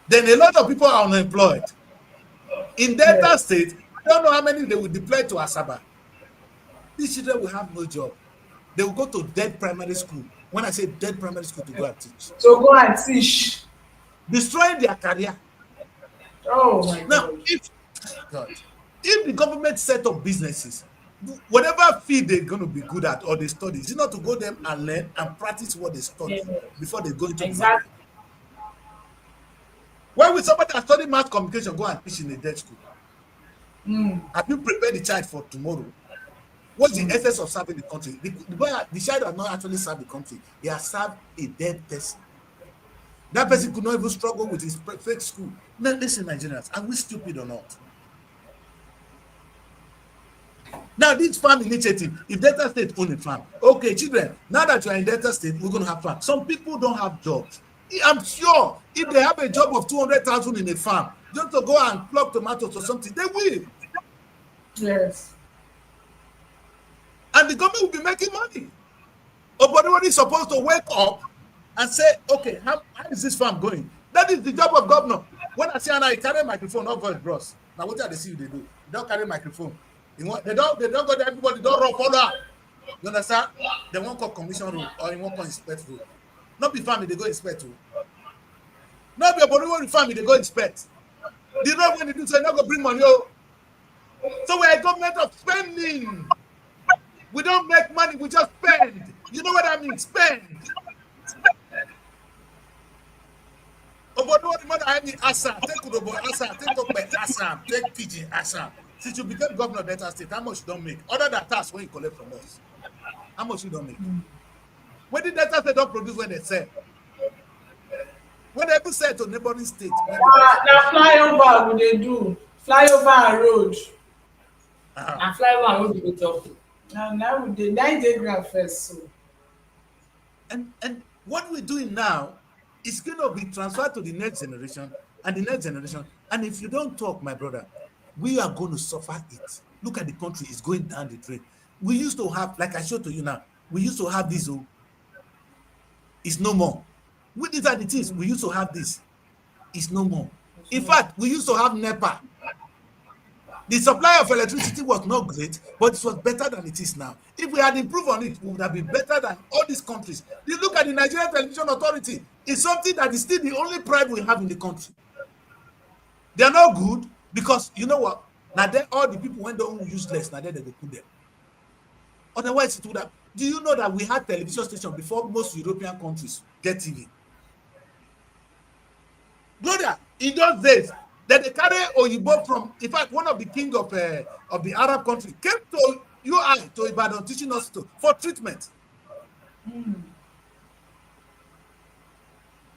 Then a lot of people are unemployed. In Delta Yes. State, I don't know how many they will deploy to Asaba. These children will have no job. They will go to dead primary school. When I say dead primary school, to go and teach, So go and teach. destroying their career. Oh my Now, God. if the government set up businesses, whatever field they're going to be good at or they study, is it not to go them and learn and practice what they Yeah. study before they go into the market? Exactly. Why would somebody that study mass communication go and teach in a dead school? Mm. Have you prepared the child for tomorrow? What's the essence of serving the country? The child has not actually served the country. He has served a dead person. That person could not even struggle with his fake school. Now, listen, Nigerians, are we stupid or not? Now, this farm initiative, if Delta State own a farm, okay, children, now that you are in Delta State, we're going to have farm. Some people don't have jobs. I'm sure if they have a job of 200,000 in a farm, just to go and pluck tomatoes or something, they will. Yes. And the government will be making money. But everybody is supposed to wake up and say, okay, how is this farm going? That is the job of governor. When I say, and I carry microphone, not voice bros. Now, what they see you they do? They don't carry microphone. They don't go there, everybody don't run follow. You understand? They won't call commission rule or they won't call inspect rule. Not be farming, they go inspect rule. Not be a body farming, they go inspect. The road when they do so, they're not going to bring money. Oh. So we're a government of spending. We don't make money, we just spend. You know what I mean? Spend. Obodo what the mother I mean Assam, take Kudobo Assam, take Tope Assam, take PG Assam. Since you became governor of Delta State, how much you don't make? Other than tax when you collect from us. How much you don't make? When the Delta State don't produce when they sell. When they sell to neighboring states. Now flyover we dey do. Flyover and road. And fly one no be go chop. Now we dey dey ground first so. And what we're doing now is going to be transferred to the next generation and the next generation. And if you don't talk, my brother, we are going to suffer it. Look at the country, it's going down the drain. We used to have, like I showed to you now, we used to have this. Oh, it's no more. These are the things we used to have this. It's no more. In fact, we used to have NEPA. The supply of electricity was not great, but it was better than it is now. If we had improved on it, we would have been better than all these countries. You look at the Nigerian Television Authority, it's something that is still the only pride we have in the country. They are not good because, you know what? Now, then all the people when they're useless, now they go put them. Otherwise, it would have. Do you know that we had television station before most European countries get TV? Gloria, in those days, that they carry Oyibo from, in fact, one of the king of the Arab country came to UI, to Ibadan teaching hospital for treatment.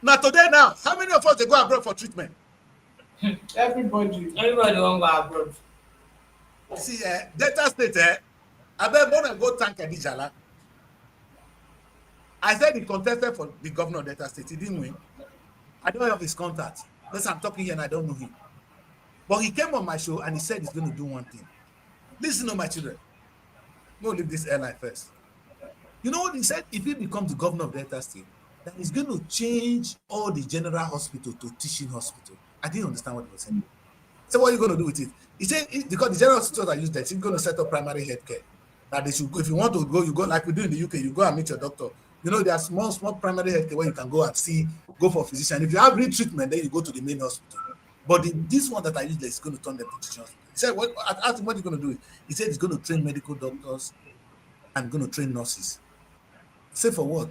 Now today now, how many of us they go abroad for treatment? Everybody Everybody wan go abroad. See, Delta State, I bet when I go thank Adijala. I said he contested for the governor of Delta State. He didn't win. I don't have his contact. Listen, I'm talking here and I don't know him. But he came on my show and he said he's going to do one thing. Listen to my children. Go leave this airline first. You know what he said? If he becomes the governor of Delta State, that he's going to change all the general hospital to teaching hospital. I didn't understand what he was saying. So what are you going to do with it? He said because the general hospitals are useless, he's going to set up primary health care. That they should go. If you want to go, you go like we do in the UK. You go and meet your doctor. You know, there are small primary health care where you can go and go for a physician. If you have real treatment, then you go to the main hospital. But this one that I useless is going to turn them to teaching hospital. He said, "What? I asked him what he's going to do." He said he's going to train medical doctors and going to train nurses. Say for what?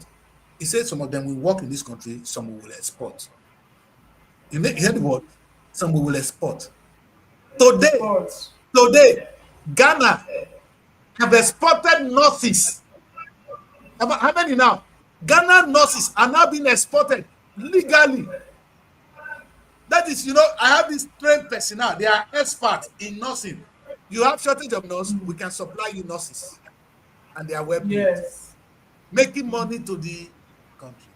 He said some of them will work in this country, some will export. You hear the word? Some will export. Today, Ghana have exported nurses. How many now? Ghana nurses are now being exported legally. That is, I have this trained personnel. They are experts in nursing. You have shortage of nurses, we can supply you nurses. And they are well paid. Yes. Making money to the country.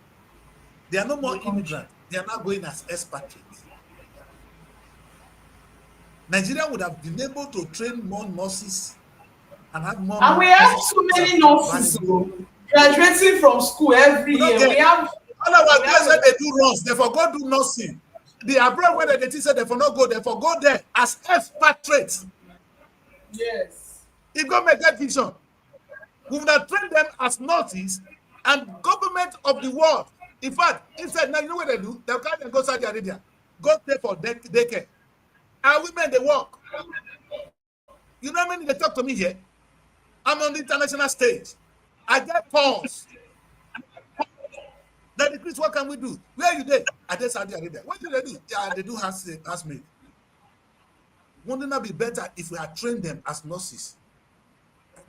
They are no more immigrants. They are now going as expatriates. Nigeria would have been able to train more nurses and have more. And we have too many nurses graduating from school every year. We have. Otherwise, that's why they do runs. They forgot do nursing. The abroad where they said they for not go, they for go there as expatriates. Yes. If government get vision, we would have trained them as nurses and government of the world. In fact, instead, now you know what they do? They'll come and go Saudi Arabia, go pay for daycare. Our women, they work. You know how many they talk to me here? I'm on the international stage. I get calls. That Chris, what can we do? Where are you there? Are they Saudi Arabia? What do they do? Yeah, they do housemaid. Wouldn't that be better if we had trained them as nurses?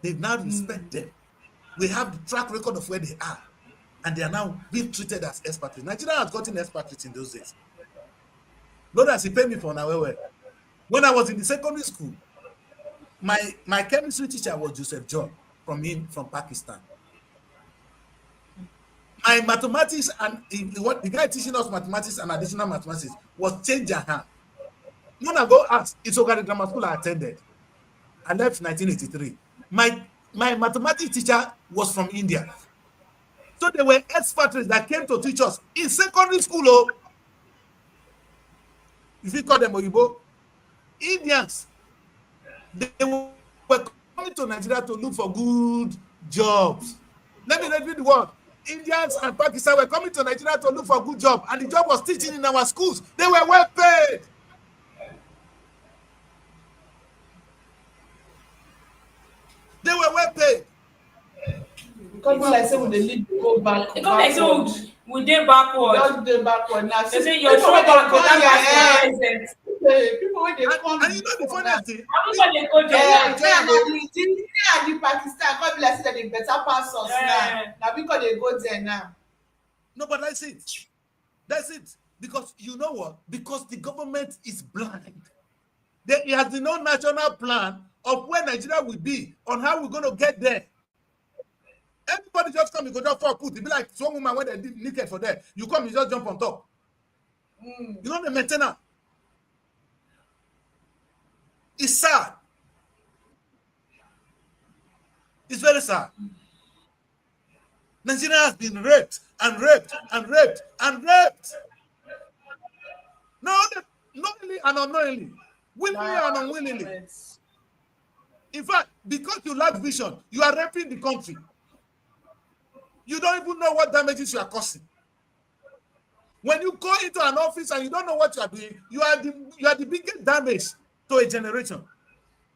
They now respect them. We have the track record of where they are. And they are now being treated as expatriates. Nigeria has gotten expatriates in those days. Lord has he paid me for now. When I was in the secondary school, my chemistry teacher was Joseph John from Pakistan. My mathematics and the guy teaching us mathematics and additional mathematics was Chen Jahan. When I go ask, it's Ogari Grammar School I attended. I left 1983. My mathematics teacher was from India. So they were expatriates that came to teach us in secondary school. Oh, if you call them Oyibo, Indians, they were coming to Nigeria to look for good jobs. Let me read the word. Indians and Pakistan were coming to Nigeria to look for a good job, and the job was teaching in our schools. They were well paid. They were well paid. Because like say when they lead go back. Because like say we dey backward. Just dey backward now. They say your shoulder go down present. People when they come. And you know the funny thing. Everybody go there. The Pakistan come be like say they better pass us now. Now because they go there now. No, but that's it. That's it. Because you know what? Because the government is blind. It has no national plan of where Nigeria will be, on how we're going to get there. Everybody just come, you go just for put. It be like some woman when they did naked for there. You come, you just jump on top. You know the maintenance. It's sad. It's very sad. Nigeria has been raped and raped and raped and raped. No, knowingly and unknowingly, willingly and unwillingly. In fact, because you lack vision, you are raping the country. You don't even know what damages you are causing. When you go into an office and you don't know what you are doing, you are the biggest damage to a generation.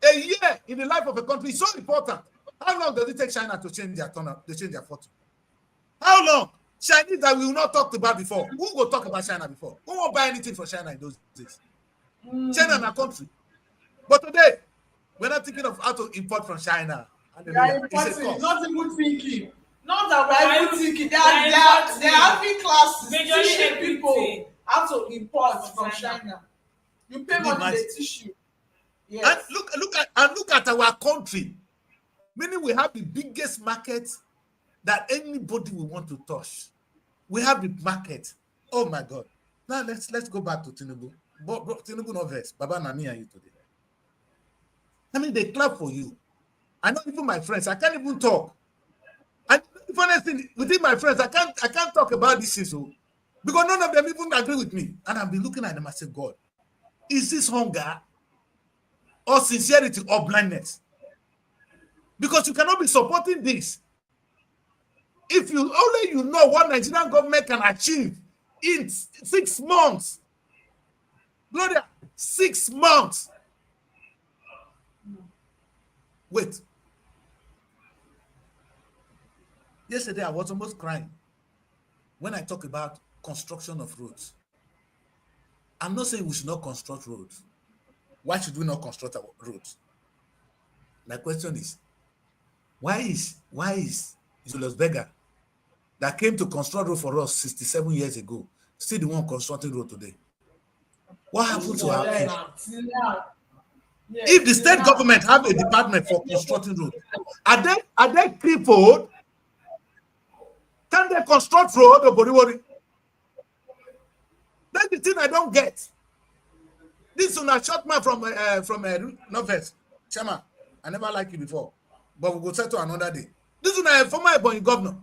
A year in the life of a country is so important. How long does it take China to change their photo? How long? Chinese that we will not talk about before. Who will talk about China before? Who won't buy anything for China in those days? China is a country. But today, we're not thinking of how to import from China. Not even thinking. Not that we're thinking. They are having classes teaching people how to import from China. You pay money, they teach you. Yes. And look at our country. Meaning we have the biggest market that anybody will want to touch. We have the market. Oh my God. Now let's go back to Tinubu. Tinubu no verse. Baba Nani are you today? I mean, they clap for you. I know even my friends, I can't even talk. And the funniest thing within my friends, I can't talk about this issue because none of them even agree with me. And I've been looking at them and say, God, is this hunger or sincerity or blindness? Because you cannot be supporting this if you only know what Nigerian government can achieve in 6 months. Gloria, 6 months. Wait. Yesterday, I was almost crying when I talk about construction of roads. I'm not saying we should not construct roads. Why should we not construct our roads? My question is, why is Julius Berger that came to construct road for us 67 years ago still the one constructing road today? What happened to our kids? If the state government have a department for constructing road, are they crippled? Can they construct road or body? That's the thing I don't get. This one a short man from Northwest. Chairman, I never liked you before, but we'll go settle another day. This one a former Ebonyi governor.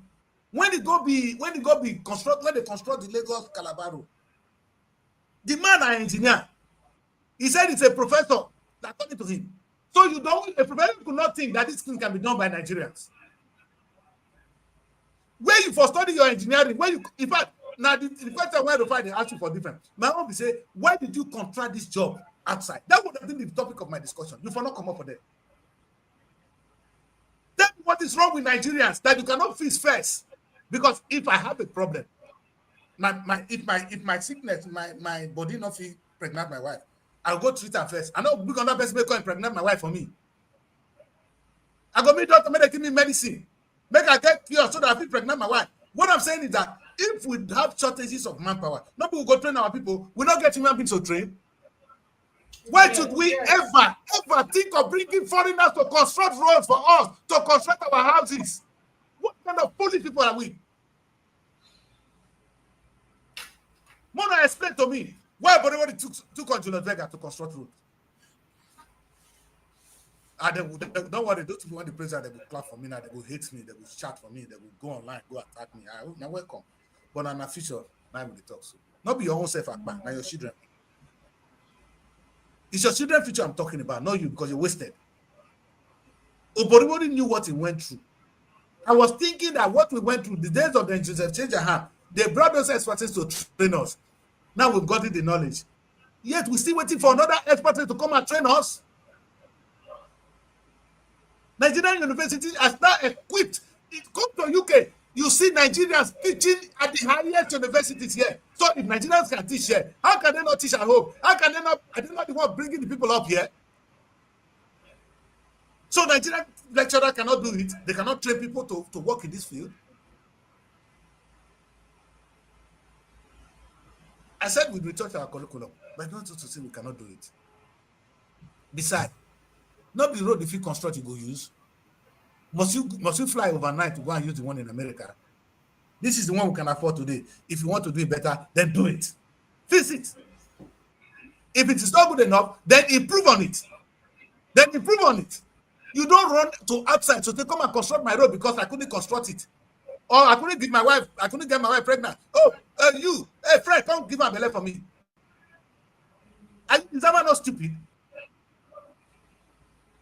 When they construct the Lagos Calabar road, the man an engineer. He said it's a professor that taught it to him. So a professor could not think that this thing can be done by Nigerians. Where you for study your engineering, in fact, now the question where to find they ask you for different. My own be say, why did you contract this job outside? That would have been the topic of my discussion. You for not come up for that. Tell me what is wrong with Nigerians that you cannot fix first. Because if I have a problem, if my sickness, my body not feel pregnant my wife, I'll go treat her first. I know big on that person may go and pregnant my wife for me. I go meet doctor, make they give me medicine. Make I get cured so that I feel pregnant my wife. What I'm saying is that if we have shortages of manpower, nobody will go train our people. We're not getting human beings to train. Why should we ever think of bringing foreigners to construct roads for us, to construct our houses? What kind of foolish people are we? Mona, explain to me why everybody took on Julius Berger to construct roads. Don't worry, those people want the president, they will clap for me now, they will hate me, they will chat for me, they will go online, go attack me. Now welcome. But in the future, now we talk. So not be your own self back, now your children. It's your children's future I'm talking about, not you, because you're wasted. Everybody knew what he went through. I was thinking that what we went through, the days of the Joseph change their hand, they brought those experts to train us. Now we've gotten the knowledge. Yet we're still waiting for another expert to come and train us. Nigerian university has now equipped. It comes to UK. You see Nigerians teaching at the highest universities here. So if Nigerians can teach here, how can they not teach at home? How can they not? Are they not the one bringing the people up here? So Nigerian lecturer cannot do it. They cannot train people to work in this field. I said we'd return to our curriculum, but not to say we cannot do it. Besides, not the road if you construct you go use. Must you fly overnight to go and use the one in America? This is the one we can afford today. If you want to do it better, then do it. Fix it. If it is not good enough, then improve on it. You don't run to outside so they come and construct my road because I couldn't construct it. Or I couldn't get my wife pregnant. Oh, hey Fred, come give her belly for me. Is that man not stupid?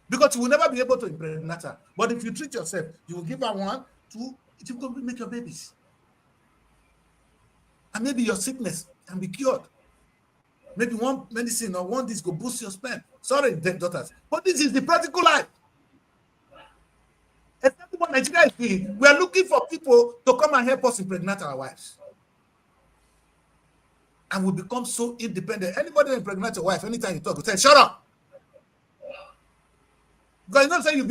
Because you will never be able to impregnate her. But if you treat yourself, you will give her 1, 2, it will make your babies. And maybe your sickness can be cured. Maybe one medicine or one this go boost your sperm. Sorry, daughters. But this is the practical life. Exactly what Nigeria is doing. We are looking for people to come and help us impregnate our wives. And we become so independent. Anybody that impregnate your wife, anytime you talk, you say, shut up. Because you don't say you'll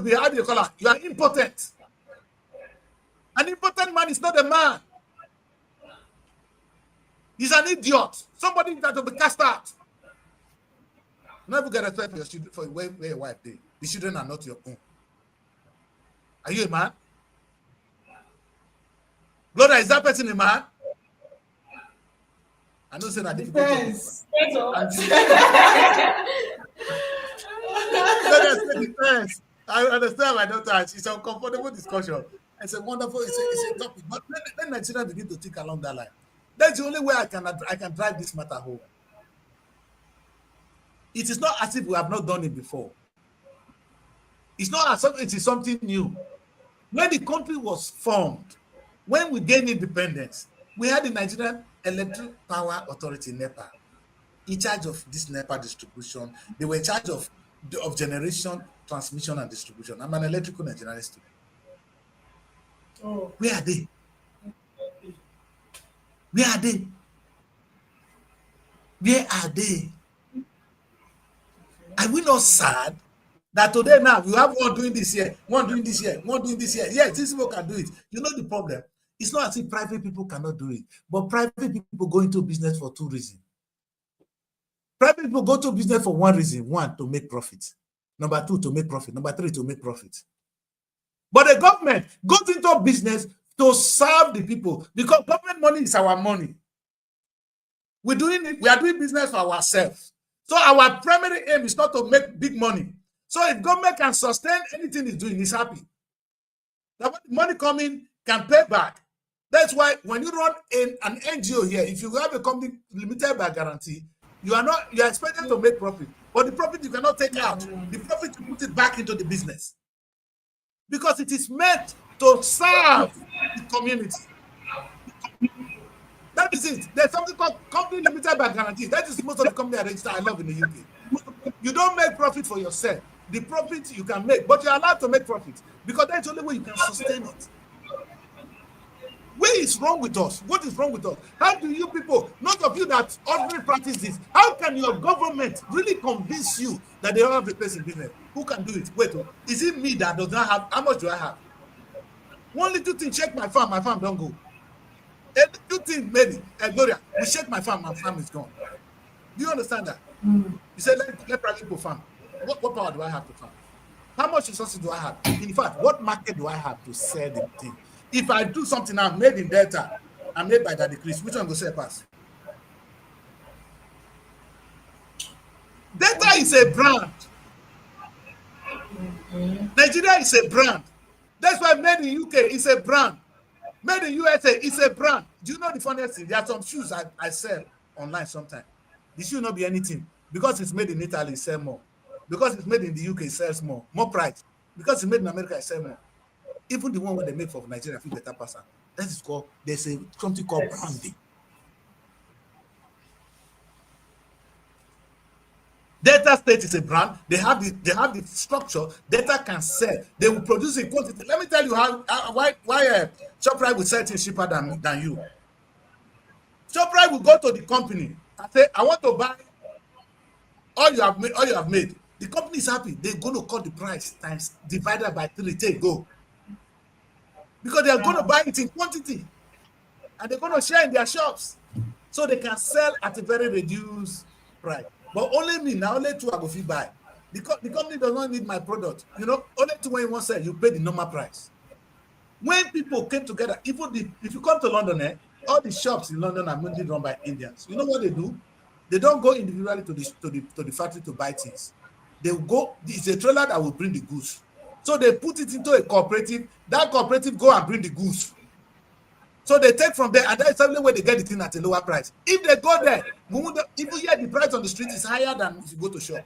be how do you call her? You are impotent. An impotent man is not a man. He's an idiot. Somebody that will be cast out. Never get respect for your children, for where your wife did. The children are not your own. Are you a man? Gloria, is that person a man? I know say that Depends. Depends. I understand my daughter. It's a comfortable discussion. It's a wonderful, it's a topic. But when Nigeria begin to think along that line, that's the only way I can drive this matter home. It is not as if we have not done it before. It's not as if it is something new. When the country was formed, when we gained independence, we had the Nigerian Electric Power Authority, NEPA, in charge of this NEPA distribution. They were in charge of generation, transmission, and distribution. I'm an electrical Nigerian student. Oh. Where are they? Where are they? Where are they? Are we not sad that today now we have one doing this here, one doing this here, one doing this here? Yes, these people can do it. You know the problem? It's not as if private people cannot do it, but private people go into business for two reasons. Private people go to business for one reason. One, to make profit. Number two, to make profit. Number three, to make profit. But the government goes into business to serve the people because government money is our money. We are doing business for ourselves. So our primary aim is not to make big money. So if government can sustain anything it's doing, it's happy. The money coming can pay back. That's why when you run an NGO here, if you have a company limited by guarantee, you are expected to make profit. But the profit you cannot take out. The profit you put it back into the business. Because it is meant to serve the community. That is it. There's something called company limited by guarantee. That is most of the company I register I love in the UK. You don't make profit for yourself. The profit you can make, but you're allowed to make profit because that's the only way you can sustain it. What is wrong with us? What is wrong with us? How do you people, not of you that ordinarily practice this, how can your government really convince you that they don't have a place in business? Who can do it? Wait, is it me that does not have? How much do I have? One little thing, check my farm don't go. A little thing, maybe, Gloria, we check my farm is gone. Do you understand that? You said, let private people farm. What power do I have to farm? How much resources do I have? In fact, what market do I have to sell the thing? If I do something now made in Delta and made by that decrease, which one will sell pass? Delta is a brand. Nigeria is a brand. That's why made in UK is a brand. Made in USA is a brand. Do you know the funniest thing? There are some shoes I sell online sometimes. The shoe not be anything. Because it's made in Italy, it sells more. Because it's made in the UK, it sells more. More price. Because it's made in America, it sells more. Even the one where they make for Nigeria, feel better person. That is called, there's something called branding. Delta State is a brand. They have the structure. Delta can sell. They will produce in quantity. Let me tell you why ShopRite will sell things cheaper than you. ShopRite will go to the company and say, I want to buy all you have made. The company is happy. They're going to cut the price times divided by 3. Take go. Because they are going to buy it in quantity. And they're going to share in their shops. So they can sell at a very reduced price. But only me, now only 2 I go fit buy. The company does not need my product. You know, only 2 when you want to sell, you pay the normal price. When people came together, if you come to London, all the shops in London are mainly run by Indians. You know what they do? They don't go individually to the factory to buy things. They will go, it's a trailer that will bring the goods. So they put it into a cooperative. That cooperative go and bring the goods. So they take from there, and that's the only way they get the thing at a lower price. If they go there, even yet the price on the street is higher than if you go to shop.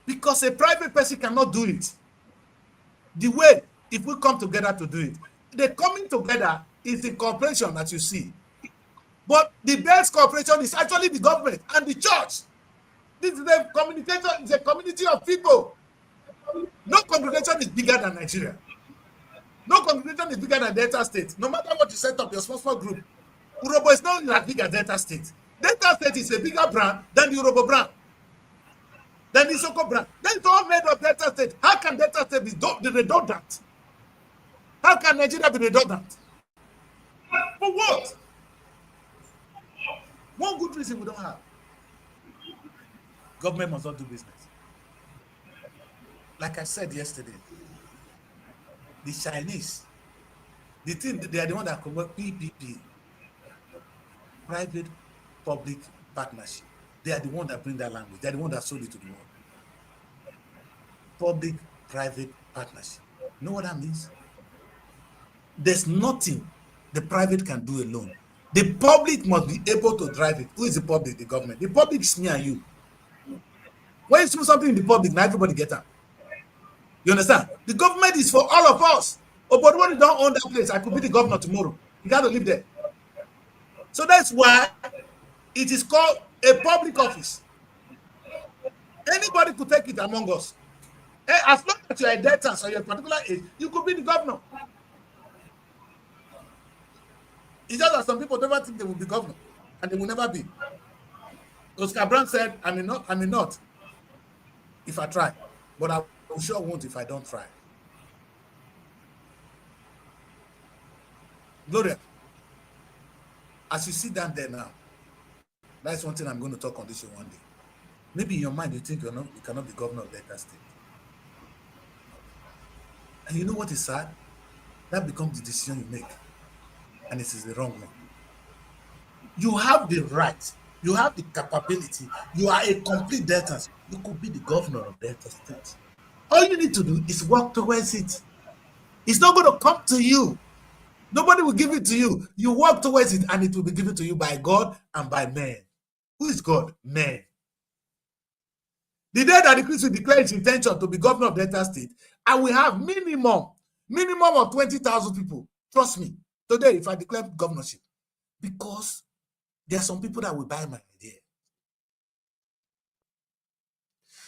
Because a private person cannot do it. The way, if we come together to do it, the coming together is the cooperation that you see. But the best cooperation is actually the government and the church. This is a communication, it's a community of people. No congregation is bigger than Nigeria. No congregation is bigger than Delta State. No matter what you set up, your small group. Urobo is not as big as Delta State. Delta State is a bigger brand than the Urobo brand, than the Isoko brand. Then it's all made of Delta State. How can Delta State be redundant? How can Nigeria be redundant? For what? One good reason we don't have. Government must not do business. Like I said yesterday, the Chinese, they are the one that convert PPP, private public partnership. They are the one that bring that language. They are the one that sold it to the world. Public private partnership. You know what that means? There's nothing the private can do alone. The public must be able to drive it. Who is the public? The government. The public is me and you. When you do something in the public, now everybody get up. You understand? The government is for all of us. Oh, but when you don't own that place, I could be the governor tomorrow. You got to live there. So that's why it is called a public office. Anybody could take it among us. As long as you're a debtor or you're a particular age, you could be the governor. It's just that some people never think they will be governor, and they will never be. Oscar Brown said, I may not if I try, but I sure won't if I don't try. Gloria, as you sit down there now, that's one thing I'm going to talk on this show one day. Maybe in your mind you think you cannot be governor of Delta State. And you know what is sad? That becomes the decision you make. And it is the wrong one. You have the right, you have the capability, you are a complete Delta. You could be the governor of Delta State. All you need to do is work towards it. It's not going to come to you. Nobody will give it to you. You work towards it, and it will be given to you by God and by men. Who is God? Men. The day that the Christ will declare his intention to be governor of Delta State, I will have minimum of 20,000 people. Trust me. Today, if I declare governorship, because there are some people that will buy my idea.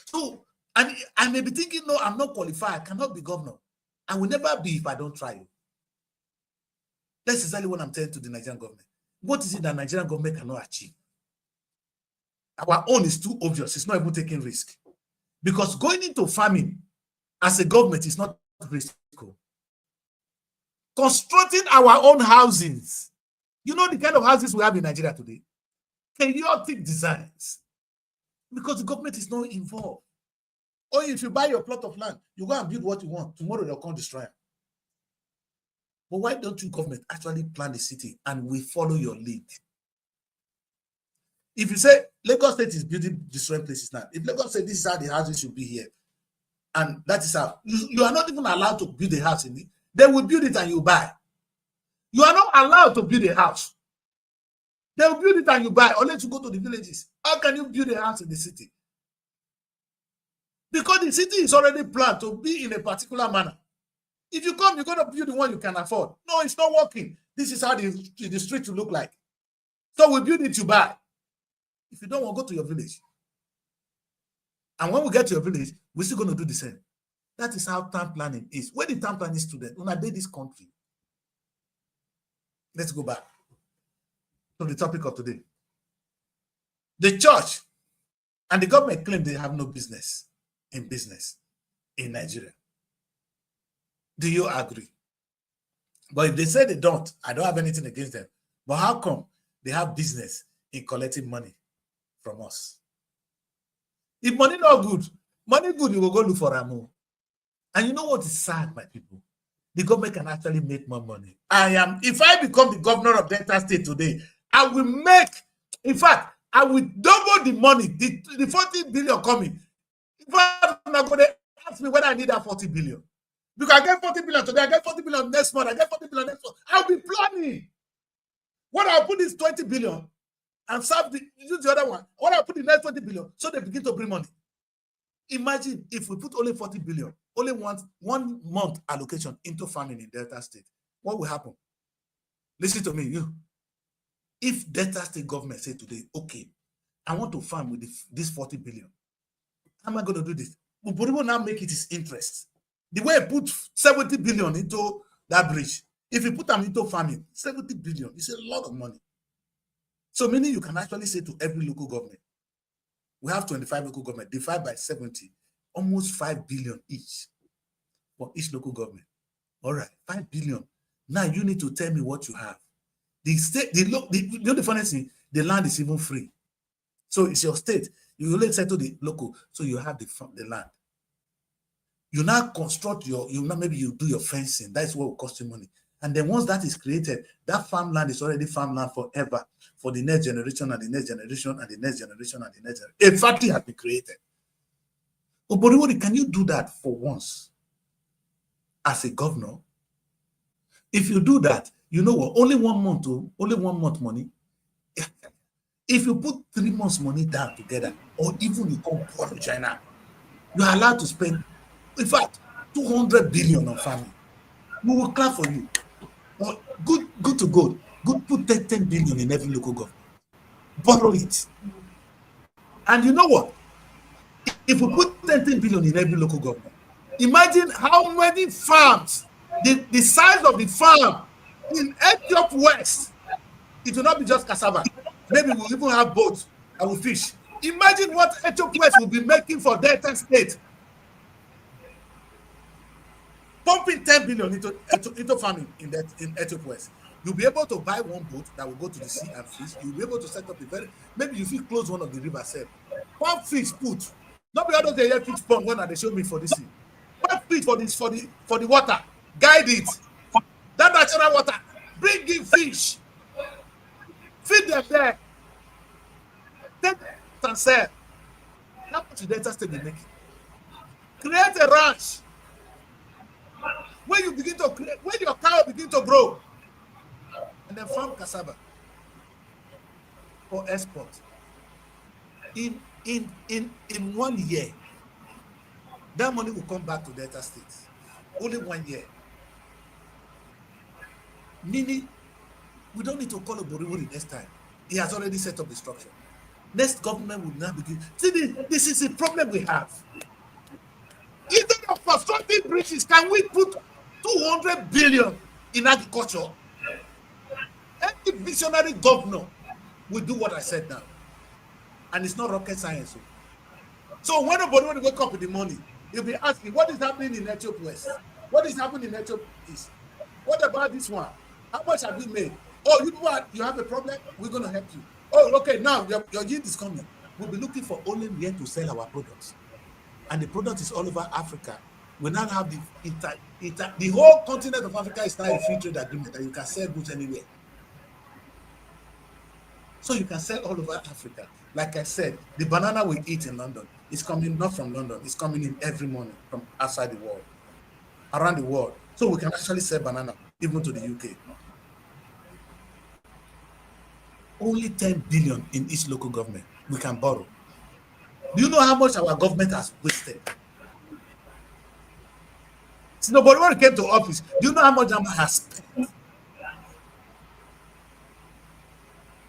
So, and I may be thinking, no, I'm not qualified. I cannot be governor. I will never be if I don't try it. That's exactly what I'm telling to the Nigerian government. What is it that Nigerian government cannot achieve? Our own is too obvious. It's not even taking risk. Because going into farming as a government is not risky. Constructing our own housings. You know the kind of houses we have in Nigeria today? Chaotic designs. Because the government is not involved. Or if you buy your plot of land, you go and build what you want. Tomorrow they'll come destroy it. But why don't you government actually plan the city and we follow your lead? If you say Lagos State is building destroying places now, if Lagos State this is how the houses should be here, and that is how you are not even allowed to build a house in it, they will build it and you buy. You are not allowed to build a house. They will build it and you buy, unless you go to the villages. How can you build a house in the city? Because the city is already planned to be in a particular manner. If you come, you're going to build the one you can afford. No, it's not working. This is how the street will look like. So we build it, you buy. If you don't want to go to your village. And when we get to your village, we're still going to do the same. That is how town planning is. When the town planning student, when I did this country, let's go back to the topic of today. The church and the government claim they have no business in Nigeria. Do you agree? But if they say they don't, I don't have anything against them. But how come they have business in collecting money from us? If money not good, money good, you will go look for Ramu. And you know what is sad, my people? The government can actually make more money. If I become the governor of Delta State today, I will make, in fact, I will double the money, the 40 billion coming. In fact, I'm not going to ask me whether I need that 40 billion. Because I get 40 billion today, I get 40 billion next month, I get 40 billion next month. I'll be planning. What I'll put is 20 billion and use the other one. What I'll put in next 20 billion so they begin to bring money. Imagine if we put only 40 billion, only one month allocation into farming in Delta State. What will happen? Listen to me, you. If Delta State government say today, okay, I want to farm with this 40 billion. How am I going to do this? But we will now make it his interest. The way I put 70 billion into that bridge, if you put them into farming, 70 billion is a lot of money. So meaning you can actually say to every local government, we have 25 local government, divide by 70, almost 5 billion each for each local government. All right, 5 billion. Now you need to tell me what you have. The state, you know the funny thing, the land is even free. So it's your state. You only settle the local, so you have the land. You now construct maybe you do your fencing. That's what will cost you money. And then once that is created, that farmland is already farmland forever for the next generation and the next generation and the next generation and the next generation. A factory has been created. Oh, but can you do that for once? as a governor, if you do that, you know what? Only 1 month, only 1 month money. If you put 3 months money down together, or even you come borrow China, you are allowed to spend, in fact, 200 billion on farming. We will clap for you. But good to go. Good, put 10 billion in every local government. Borrow it. And you know what? If we put 10 billion in every local government, imagine how many farms, the size of the farm in Ethiopia West, it will not be just cassava. Maybe we'll even have boats and we'll fish. Imagine what Ethiopia West will be making for Delta State. Pumping 10 billion into farming in Ethiopia West. You'll be able to buy one boat that will go to the sea and fish. You'll be able to set up maybe you feel close one of the rivers. One fish put. Not be others they fish pond when they show me for this thing. One fish for the water. Guide it. That natural water. Bring in fish. Feed them there. Take and sell. How much Delta State be making? Create a ranch. When you begin to create, when your cow begin to grow, and then farm cassava for export. In 1 year, that money will come back to Delta State. Only 1 year. Meaning, we don't need to call a Boriwori next time. He has already set up the structure. Next government will now begin. See, this is the problem we have. Instead of constructing bridges, can we put 200 billion in agriculture? Any visionary governor will do what I said now. And it's not rocket science. So when nobody will wake up in the morning, he'll be asking, what is happening in Ethiopia West? What is happening in Ethiopia East? What about this one? How much have you made? Oh, you have a problem? We're going to help you. Oh, okay, now your yield is coming. We'll be looking for only where to sell our products. And the product is all over Africa. We now have the whole continent of Africa is now a free trade agreement that you can sell goods anywhere. So you can sell all over Africa. Like I said, the banana we eat in London is coming not from London, it's coming in every morning from outside the world, around the world. So we can actually sell banana even to the UK. Only 10 billion in each local government we can borrow. Do you know how much our government has wasted? See, nobody when came to office. Do you know how much Jama has spent?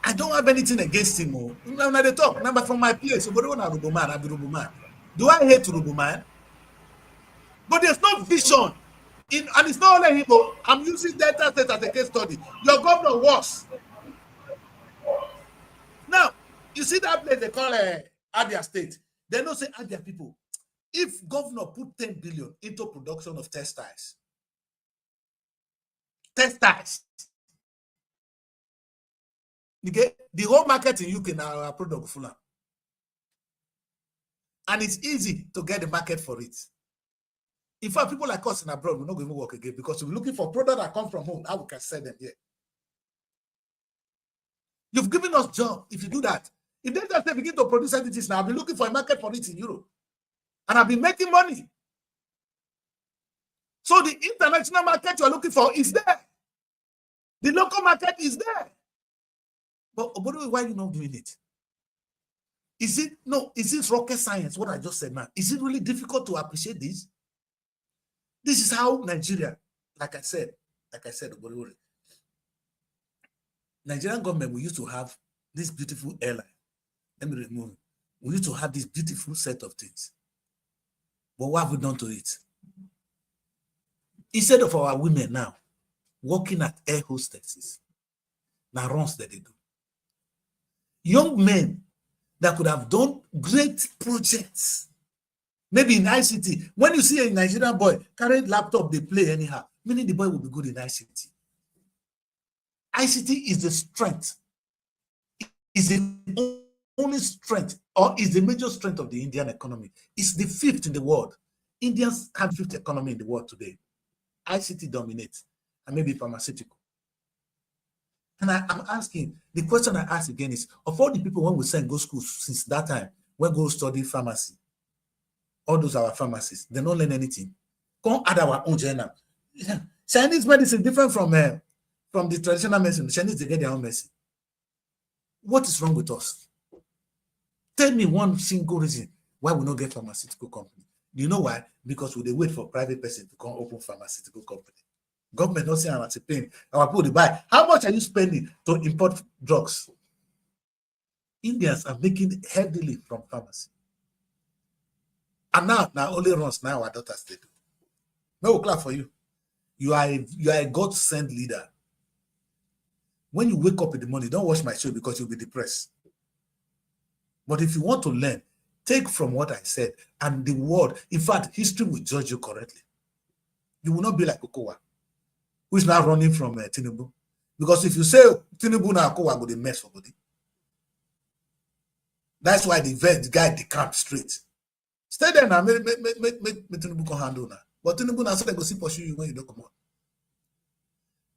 I don't have anything against him. Now they talk. Number from my place. Somebody want to Ruboman, I be Ruboman. Do I hate Ruboman? But there's no vision. And it's not only him. I'm using Delta State as a case study. Your governor works. Now, you see that place they call Abia State. They don't say Abia people. If governor put 10 billion into production of textiles, the whole market in UK now our product full up. And it's easy to get the market for it. In fact, people like us in abroad will not going to work again because we're looking for products that come from home, how we can sell them here. You've given us job if you do that. If they just begin to produce entities now, I'll be looking for a market for it in Europe. And I'll be making money. So the international market you're looking for is there. The local market is there. But why are you not doing it? Is it rocket science, what I just said now? Is it really difficult to appreciate this? This is how Nigeria, like I said, Nigerian government, we used to have this beautiful airline. Let me remove it. We used to have this beautiful set of things. But what have we done to it? Instead of our women now working at air hostesses, now runs that they do. Young men that could have done great projects, maybe in ICT. When you see a Nigerian boy carry laptop, they play anyhow, meaning the boy will be good in ICT. ICT is the strength, is the only strength, or is the major strength of the Indian economy. It's the 5th in the world. Indians have 5th economy in the world today. ICT dominates, and maybe pharmaceutical. And I'm asking, the question I ask again is, of all the people when we send go schools since that time, when go study pharmacy, all those are our pharmacists, they don't learn anything. Come add our own journal. Yeah. Chinese medicine different from the traditional medicine. Chinese, they get their own medicine. What is wrong with us? Tell me one single reason why we don't get pharmaceutical company. You know why? Because we wait for private person to come open pharmaceutical company. Government not saying as a pain. Our people they buy. How much are you spending to import drugs? Indians are making heavily from pharmacy. And now only runs now our daughters they do. No clap for you. You are a God-sent leader. When you wake up in the morning, don't watch my show because you'll be depressed. But if you want to learn, take from what I said and the word. In fact, history will judge you correctly. You will not be like Okowa, who is now running from Tinubu. Because if you say Tinubu now Okowa go the mess for body. That's why the guy decamped straight. Stay there now, make Tinubu can handle now. But Tinubu now so they go see pursue you when you don't come out.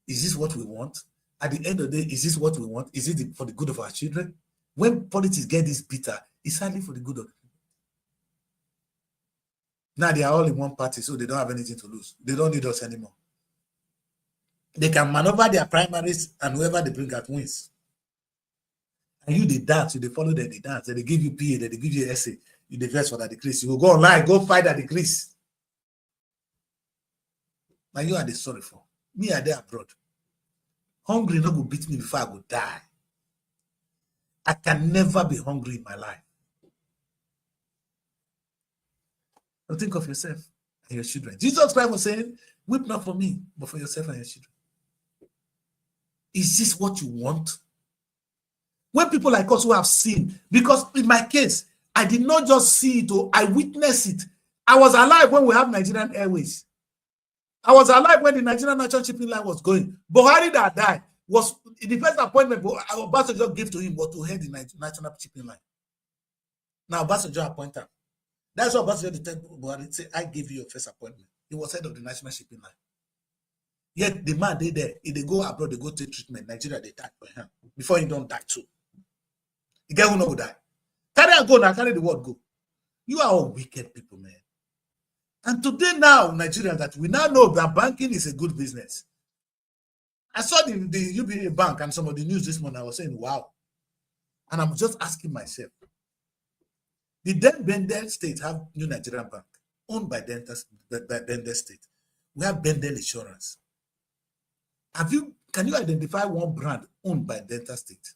Is this what we want? At the end of the day, is this what we want? Is it for the good of our children? When politics get this bitter, it's hardly for the good of the people. Now they are all in one party, so they don't have anything to lose. They don't need us anymore. They can maneuver their primaries, and whoever they bring out wins. And you they dance, you they follow them, they dance, they give you PA, they give you essay, you the verse for that decrease. You will go online, go fight that decrease. Now you are the sorry for. Me are there abroad. Hungry not go beat me before I go die. I can never be hungry in my life. Now think of yourself and your children. Jesus Christ was saying, weep not for me, but for yourself and your children. Is this what you want? When people like us who have seen, because in my case, I did not just see it, I witnessed it. I was alive when we have Nigerian Airways. I was alive when the Nigerian National Shipping Line was going. Buhari that died was the first appointment Obasanjo gave to him was to head the National Shipping Line. Now Obasanjo appointed him. That's what Obasanjo told Buhari, say, I gave you your first appointment. He was head of the National Shipping Line. Yet the man they there, if they go abroad, they go take treatment. Nigeria, they die for him. Before he don't die too. The guy who not go die. Carry and go now, carry the word go. You are all wicked people, man. And today now, Nigerians, that we now know that banking is a good business. I saw the UBA bank and some of the news this morning. I was saying, wow. And I'm just asking myself, did then Bendel State have New Nigerian Bank owned by Bendel State? We have Bendel Insurance. Can you identify one brand owned by Delta State?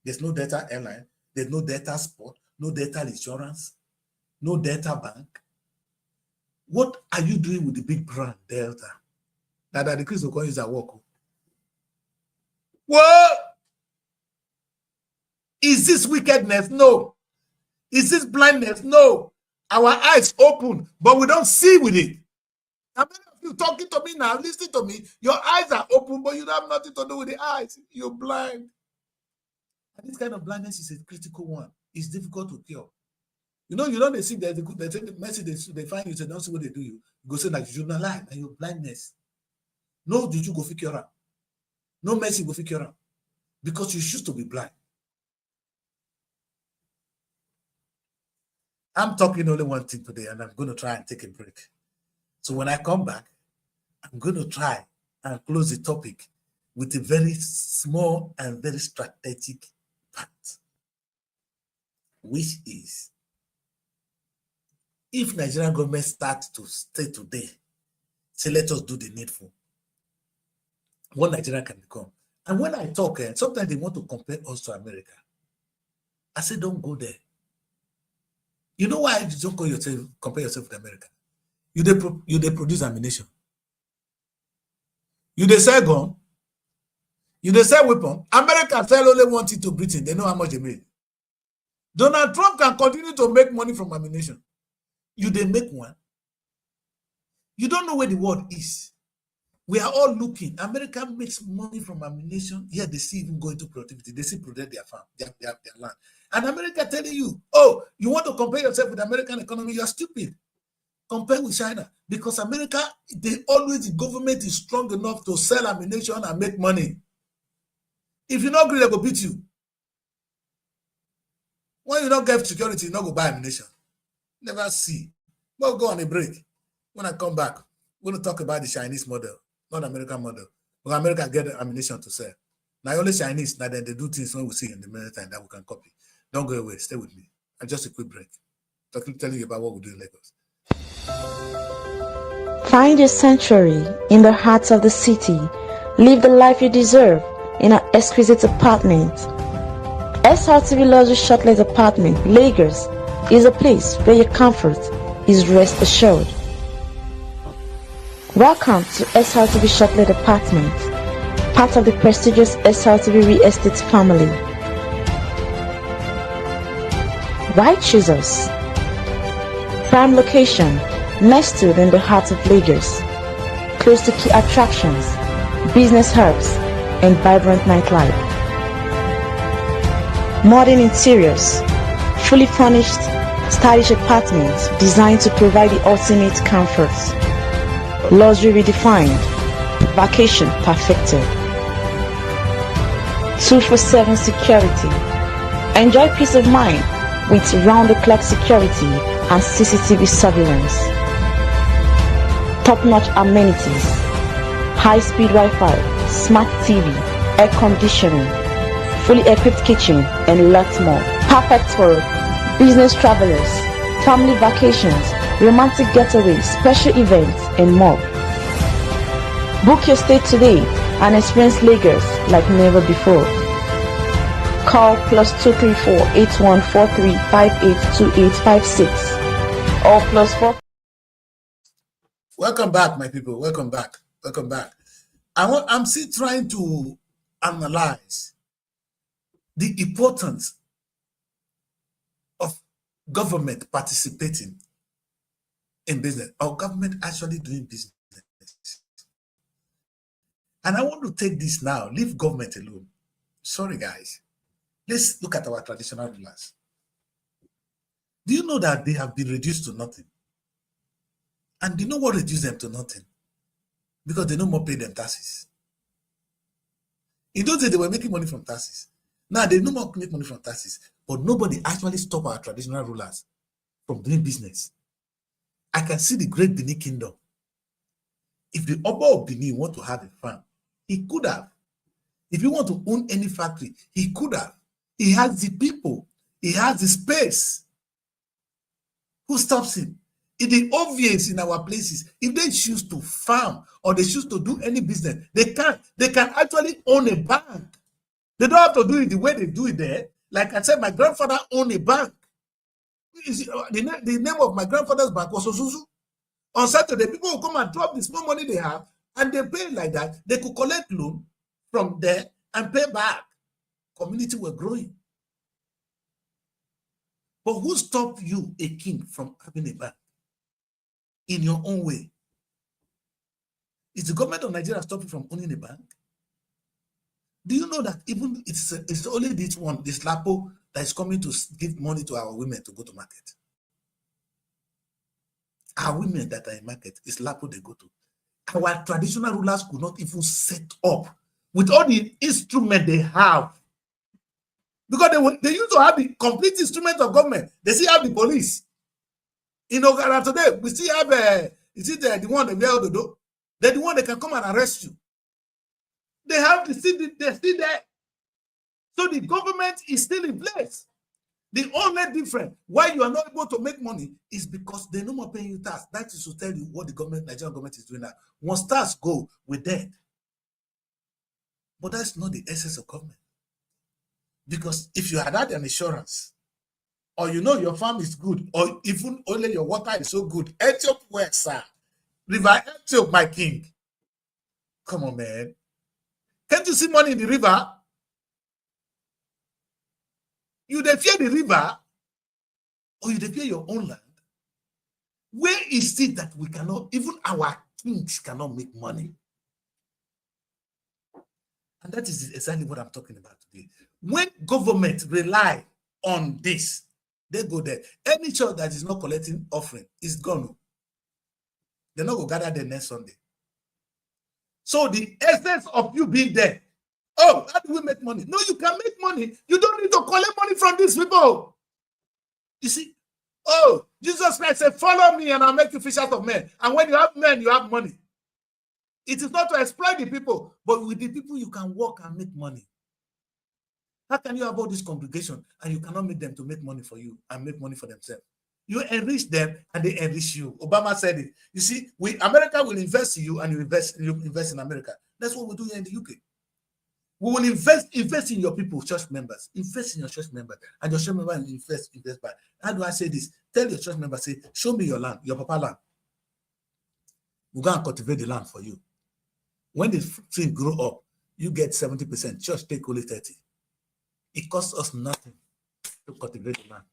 There's no Delta Airline, there's no Delta Sport, no Delta Insurance, no Delta Bank. What are you doing with the big brand Delta? That the Chris will use that work. What? Is this wickedness? No. Is this blindness? No. Our eyes open, but we don't see with it. How many of you talking to me now? Listen to me. Your eyes are open, but you have nothing to do with the eyes. You're blind. And this kind of blindness is a critical one. It's difficult to cure. You know, you don't see that the message they find you, say, don't see what they do you. You go say that you do not lie, and your blindness. No, did you go figure out? No mercy go figure out. Because you choose to be blind. I'm talking only one thing today, and I'm going to try and take a break. So when I come back, I'm going to try and close the topic with a very small and very strategic part, which is, if Nigerian government starts to stay today, say, let us do the needful, what Nigeria can become. And when I talk, sometimes they want to compare us to America. I say, don't go there. You know why you don't compare yourself with America? You they produce ammunition. You they sell gun. You they sell weapon. America sell only one thing to Britain. They know how much they made. Donald Trump can continue to make money from ammunition. You they make one. You don't know where the world is. We are all looking. America makes money from ammunition. Yeah, they see even go into productivity. They see protect their farm, their land. And America telling you, oh, you want to compare yourself with the American economy? You are stupid. Compare with China. Because America, the government is strong enough to sell ammunition and make money. If you not agree, they will beat you. When you don't get security, you not go buy ammunition. Never see. We'll go on a break. When I come back, We're going to talk about the Chinese model, not American model. Because America get ammunition to sell. Now, only Chinese, now then they do things when we see in the military that we can copy. Don't go away. Stay with me. I just a quick break. Telling you about what we do in Lagos. Find your sanctuary in the heart of the city. Live the life you deserve in an exquisite apartment. SRTV Luxury Shortlet Apartment, Lagos, is a place where your comfort is rest assured. Welcome to SRTV Shortlet Apartment, part of the prestigious SRTV Real Estate family. Why choose us? Prime location, nestled in the heart of Lagos, close to key attractions, business hubs, and vibrant nightlife. Modern interiors, fully furnished, stylish apartments designed to provide the ultimate comfort. Luxury redefined, vacation perfected. 24/7 security. Enjoy peace of mind with round-the-clock security and CCTV surveillance. Top-notch amenities, high-speed Wi-Fi, smart TV, air conditioning, fully equipped kitchen, and lots more. Perfect for business travelers, family vacations, romantic getaways, special events, and more. Book your stay today and experience Lagos like never before. Call +234 8143 582856 or +4. Welcome back, my people. Welcome back. Welcome back. I'm still trying to analyze the importance of government participating in business, or government actually doing business. And I want to take this now, leave government alone. Sorry, guys. Let's look at our traditional rulers. Do you know that they have been reduced to nothing? And do you know what reduced them to nothing? Because they no more pay them taxes. In those days, they were making money from taxes. Now, they no more make money from taxes. But nobody actually stopped our traditional rulers from doing business. I can see the great Benin Kingdom. If the Oba of Benin want to have a farm, he could have. If he want to own any factory, he could have. He has the people. He has the space. Who stops him? It is obvious in our places. If they choose to farm or they choose to do any business, they can. They can actually own a bank. They don't have to do it the way they do it there. Like I said, my grandfather owned a bank. The name of my grandfather's bank was Osusu. On Saturday, people will come and drop the small money they have, and they pay like that. They could collect loan from there and pay back. Community were growing. But who stopped you, a king, from having a bank in your own way? Is the government of Nigeria stopping from owning a bank? Do you know that even it's only this one, this Lapo, that is coming to give money to our women to go to market? Our women that are in market, is Lapo they go to. Our traditional rulers could not even set up with all the instrument they have. Because they used to have the complete instrument of government. They still have the police. In Ogara today, we still have the one they wear the door. They're the one that can come and arrest you. They have they're still there. So the government is still in place. The only difference why you are not able to make money is because they're no more paying you tax. That is to tell you what the Nigerian government is doing now. Once tax go, we're dead. But that's not the essence of government. Because if you had had an insurance, or you know your farm is good, or even only your water is so good, Ethiopia works, sir. River Ethiopia, my king. Come on, man. Can't you see money in the river? You dey fear the river, or you dey fear your own land? Where is it that we cannot, even our kings cannot make money? And that is exactly what I'm talking about today. When government rely on this, they go there. Any church that is not collecting offering is gone. They're not going to gather there next Sunday. So the essence of you being there, oh, how do we make money? No, you can make money. You don't need to collect money from these people. You see, Oh, Jesus Christ said, follow me and I'll make you fishers of men. And when you have men, you have money. It is not to exploit the people, but with the people you can work and make money. How can you have all this congregation and you cannot make them to make money for you and make money for themselves? You enrich them and they enrich you. Obama said it. You see, America will invest in you and you invest in America. That's what we do here in the UK. We will invest in your people, church members. Invest in your church members. And your church members will invest back. How do I say this? Tell your church members, say, show me your land, your papa land. We'll go and cultivate the land for you. When the thing grow up, you get 70%. Church take only 30%. It costs us nothing to cultivate the land.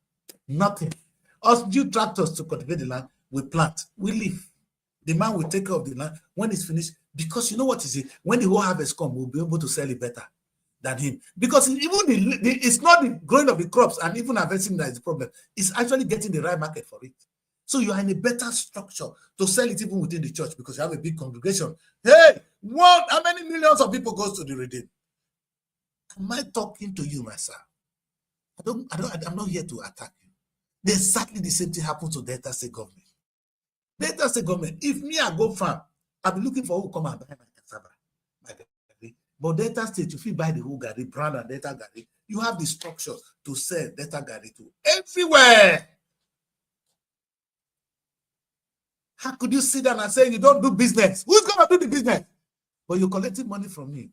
Nothing. Us due tractors to cultivate the land, we plant, we live. The man will take care of the land when it's finished. Because you know what is it? When the whole harvest comes, we'll be able to sell it better than him. Because even it's not the growing of the crops and even harvesting that is the problem. It's actually getting the right market for it. So you are in a better structure to sell it even within the church because you have a big congregation. Hey, how many millions of people goes to the redeem? Am I talking to you, my sir? I'm not here to attack you. Exactly the same thing happens to Delta State government. Delta State government, if me I go farm, I'll be looking for who come and buy my cassava, my garri. But Delta State, if you buy the whole garri, brand and Delta garri, you have the structure to sell Delta garri to everywhere. How could you sit down and say you don't do business? Who's going to do the business? But you're collecting money from me.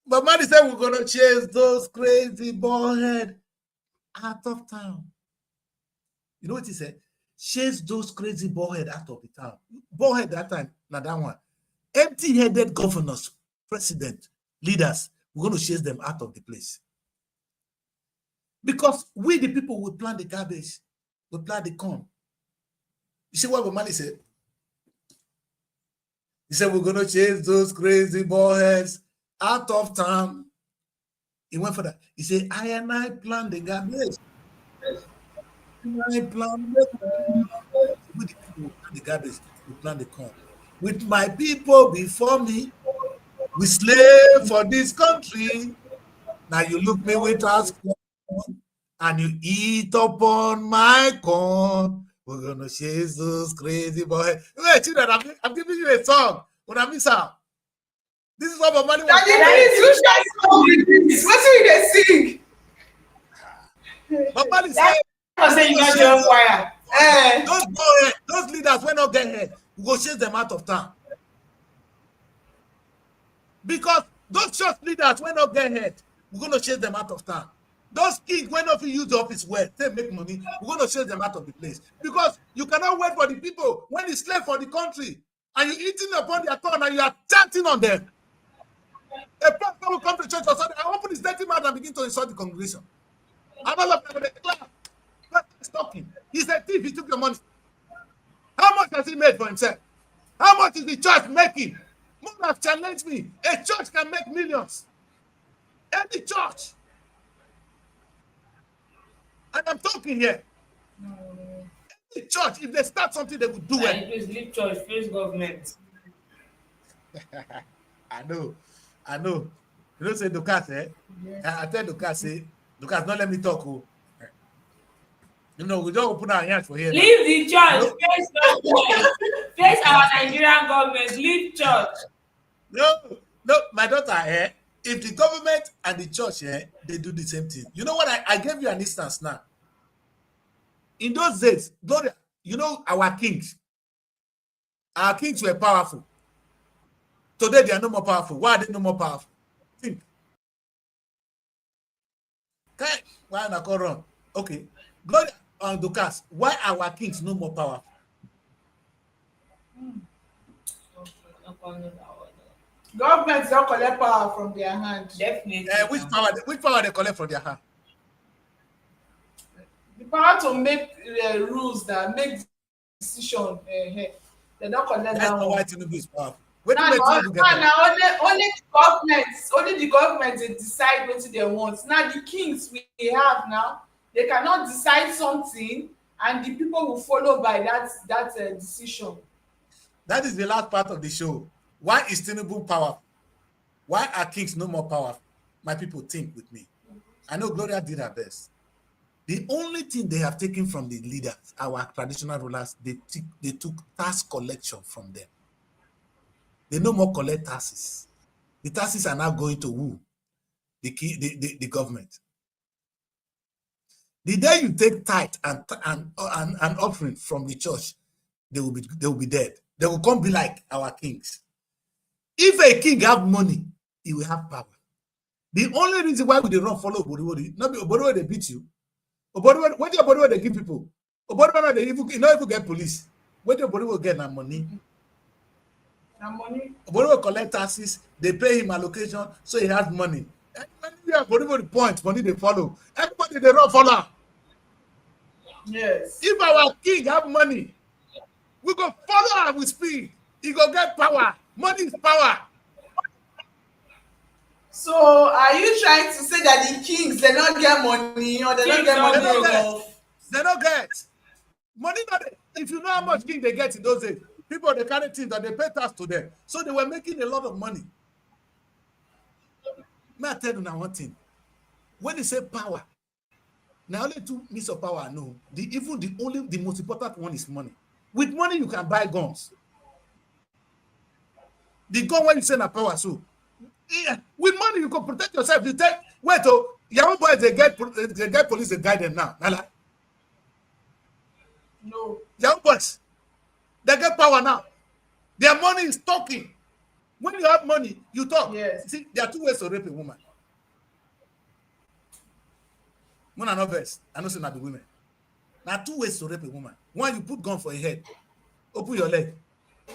But man said we're going to chase those crazy ballhead out of town. You know what he said? Chase those crazy ballhead out of the town. Ballhead that time, not that one. Empty-headed governors, president, leaders, we're going to chase them out of the place. Because we, the people, will plant the garbage, we plant the corn. You see what Bomani said? He said, we're going to chase those crazy ballheads out of town. He went for that. He said, I plant the garbage. I plant the garbage, we plant the corn. With my people before me, we slave for this country. Now you look me with us and you eat upon my corn. We're gonna chase those crazy boys. Wait, children, I'm giving you a song. When I miss out. This is what my money was. What do you sing? My money said, those leaders when not get head, we go chase them out of town. Because those church leaders when not get head, we're going to chase them out of town. Those kings when not use the office well, they make money, we're going to chase them out of the place. Because you cannot wait for the people when it's slave for the country and you're eating upon their corn and you are chanting on them. A pastor will come to church or something and open his dirty mouth and begin to insult the congregation. And all of them, he's talking. He's a thief, he took your money. How much has he made for himself? How much is the church making? More have challenged me. A church can make millions. Any church. And I'm talking here. Any church, if they start something, they will do it. Please leave church, face government. I know. You know, say Dukas, eh? Yeah. I tell Dukas, say, Dukas, don't let me talk. Oh. You know, we don't open our hands for here. Leave the church, face government. Face our Nigerian government, leave church. No, my daughter, eh? If the government and the church, eh, they do the same thing. You know what? I gave you an instance now. In those days, Gloria, you know, our kings were powerful. Today, they are no more powerful. Why are they no more powerful? Think. Okay, why not go wrong? Okay. Gloria and Dukas, why are our kings no more powerful? Governments don't collect power from their hand. Definitely. Which power they collect from their hand? The power to make rules that make decision. They don't collect That's that not one. why Tinubu is powerful. Now, only the government they decide what they want. Now the kings we have now, they cannot decide something and the people will follow by that decision. That is the last part of the show. Why is Tinubu powerful? Why are kings no more powerful? My people, think with me. I know Gloria did her best. The only thing they have taken from the leaders, our traditional rulers, they took tax collection from them. They no more collect taxes. The taxes are now going to who? The government. The day you take tithe and offering from the church, they will be dead. They will come be like our kings. If a king have money, he will have power. The only reason why we run follow Obodiwori, not Obodiwori they beat you. Obodiwori, what do Obodiwori they give people? Obodiwori they even get police. What do Obodiwori get na money? Obodiwori collect taxes, they pay him allocation, so he has money. Anywhere Obodiwori point, money they follow. Everybody they run follow. Yes. If our king have money, we go follow her with speed. He go get power. Money is power. So are you trying to say that the kings they don't get money or they don't get money enough? They don't get money. If you know how much king they get in those days, people they carry things that they pay tax to them, so they were making a lot of money. May I tell you now one thing? When they say power, now only two means of power. No, the most important one is money. With money you can buy guns. The gun when you say na power, so yeah, with money you can protect yourself. You take wait oh, young boys they get police they guide them now. No. Young boys, they get power now. Their money is talking. When you have money, you talk. Yes. See, there are two ways to rape a woman. One and others, I know say not the women. There are two ways to rape a woman. One, you put gun for your head, open your leg.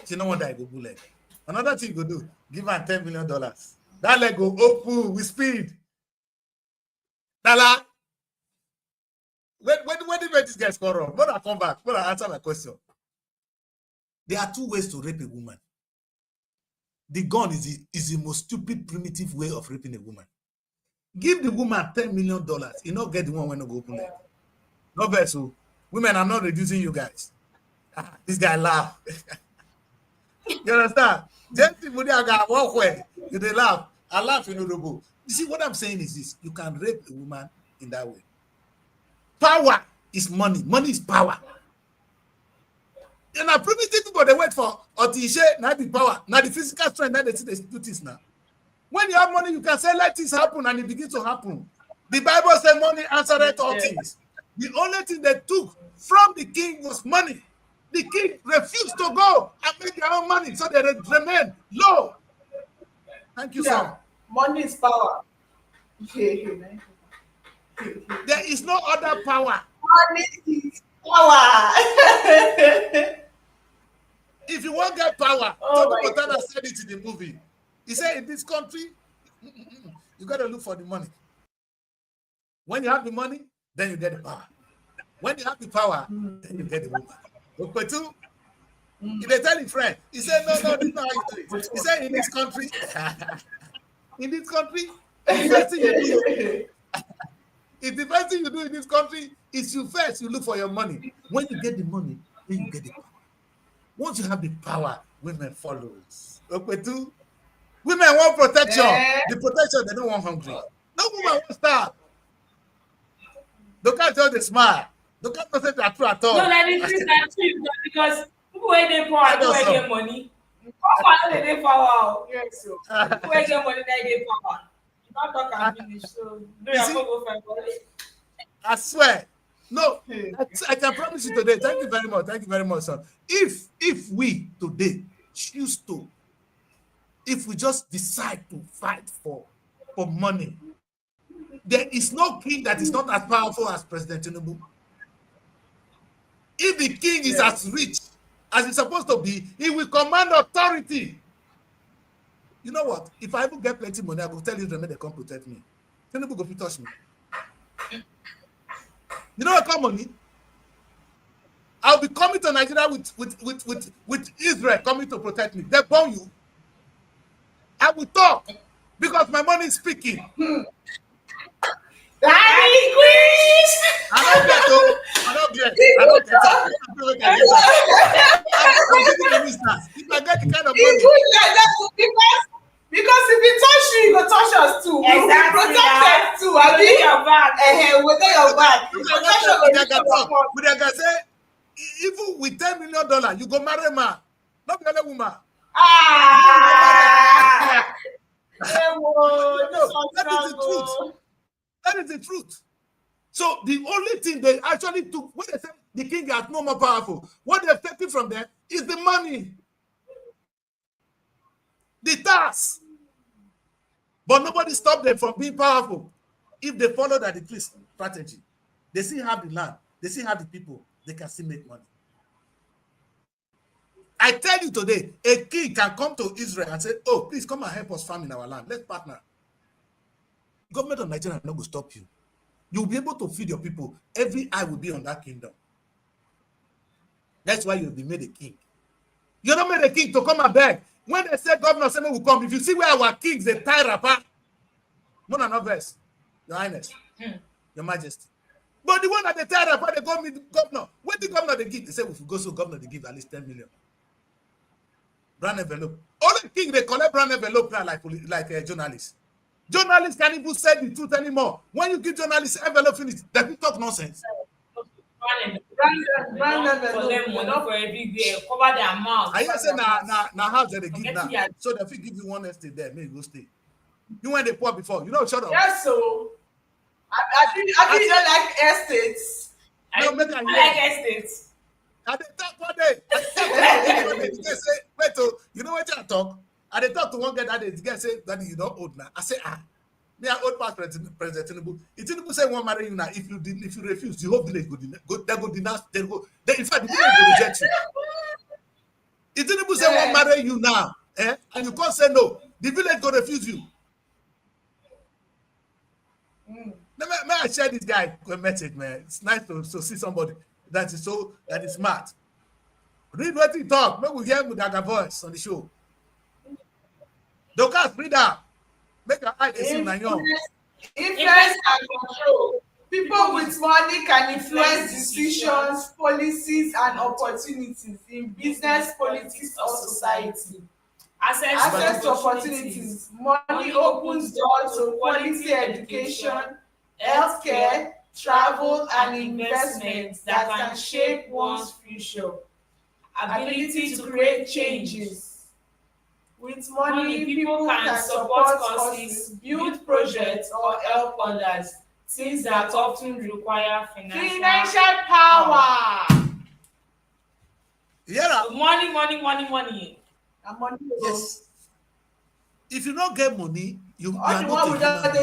She no want die, go pull leg. Another thing you go do, give her $10 million. That leg go open with speed. Dala. When did this guy score wrong? When I come back, when I answer my question. There are two ways to rape a woman. The gun is the most stupid, primitive way of raping a woman. Give the woman $10 million. You not get the one when you go open leg. No better. So women are not reducing you guys. This guy laugh. You understand? Just people there got walk way. They laugh. I laugh in the book. You see what I'm saying is this: you can rape a woman in that way. Power is money. Money is power. And I primitive people they wait for Otishe, not the power, not the physical strength that they do this now. When you have money, you can say let this happen and it begins to happen. The Bible says money answereth all things. The only thing they took from the king was money. The king refused to go and make their own money, so they remain low. Thank you, sir. Money is power. There is no other power. Money is power. If you want to get power, Tony Montana said it in the movie. He said, in this country, you got to look for the money. When you have the money, then you get the power. When you have the power, then you get the woman. But two, if they tell his friend, he said, no, this is not how you do it. He said, in this country, the first thing you do, if the first thing you do in this country is you look for your money. When you get the money, then you get the power. Once you have the power, women follow. Okay, two, women want protection. The protection, they don't want hungry. No woman wants starve. They can't tell they smile. They can't say they're true at all. No, like this is not true because people where they poor and people get money. Power they power. Yes, people where get money they get power. You don't talk and finish. So do you go find money? I swear. No, I can promise you today. Thank you very much. Thank you very much, son. If we today choose to, if we just decide to fight for money, there is no king that is not as powerful as President Tinubu. If the king is as rich as he's supposed to be, he will command authority. You know what? If I ever get plenty money, I will tell you to make them come protect me. Tinubu go touch me. You know what come money? I'll be coming to Nigeria with Israel coming to protect me. They bomb you. I will talk because my money is speaking. I don't get if I get the kind of money. Because if he touch you, he will touch us too. Exactly. We will protect us too. I mean, whether your back. Mudiaga say, even with $10 million, you go marry man. Not the other woman. Ah! No, that is the truth. That is the truth. So the only thing they actually took, when they said the king is no more powerful, what they've taken from them is the money, the tax. But nobody stopped them from being powerful. If they follow that decree strategy, they still have the land, they still have the people, they can still make money. I tell you today, a king can come to Israel and say, oh, please come and help us farm in our land. Let's partner. Government of Nigeria will not stop you. You'll be able to feed your people. Every eye will be on that kingdom. That's why you'll be made a king. You're not made a king to come and beg. When they say Governor Seme will come, if you see where our kings, they tie rapper, more than obvious, Your Highness, Your Majesty. But the one that they tie rapper, they go meet governor. What the governor they give? They say, if you go so governor, they give at least 10 million. Brand envelope. All the king, they collect brand envelope now like a journalist. Journalists can't even say the truth anymore. When you give journalists envelope finish, they will talk nonsense. Brand envelope for every day, cover their mouth. I hear say now house that they give now. So they will give you one estate there, maybe go stay. You went the poor before, you know, shut up. Yes, so I didn't like estates. No, make I like estates. At the top one day, they say, wait, you know what I talk? And they talk to one guy that the guy say, Daddy, you don't old now. I say, me I old past President Tinubu. If Tinubu say one marry you now, if you refuse, the whole village go denounce. In fact, the village will reject you. If Tinubu say one marry you now, and you can't say no, the village go refuse you. May I share this guy a message, man? It's nice to see somebody that is smart. Read what he talk. Maybe we hear Mudaga voice on the show. Dokas, read that. Make your eye see na young. Influence and control. People with money can influence decisions, policies, and opportunities in business, politics, or society. Access to opportunities. Money opens doors to quality education, healthcare, travel, and investments that can shape one's future. Ability to create changes. With money, people can support causes, build projects, or help others. Things that often require financial power. Yeah. So money. And money. Yes. If you don't get money, you all the one we don't talk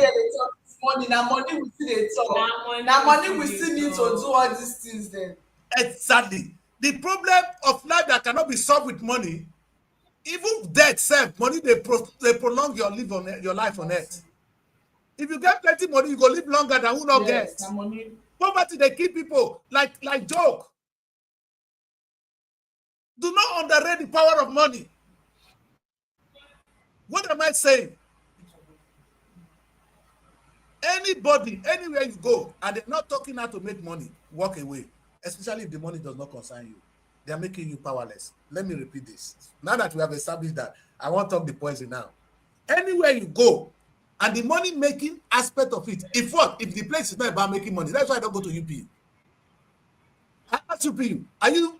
money. Now money we still dey talk. Now money we still need to do all these things then. Exactly. The problem of life that cannot be solved with money, even death self, money they prolong your life on earth. If you get plenty money, you go live longer than who not get. Money. Poverty they kill people like joke. Do not underrate the power of money. What am I saying? Anybody, anywhere you go, and they're not talking how to make money, walk away. Especially if the money does not concern you. They are making you powerless. Let me repeat this. Now that we have established that, I want to talk the poison now. Anywhere you go, and the money-making aspect of it, if the place is not about making money, that's why I don't go to UPU. I ask UPU,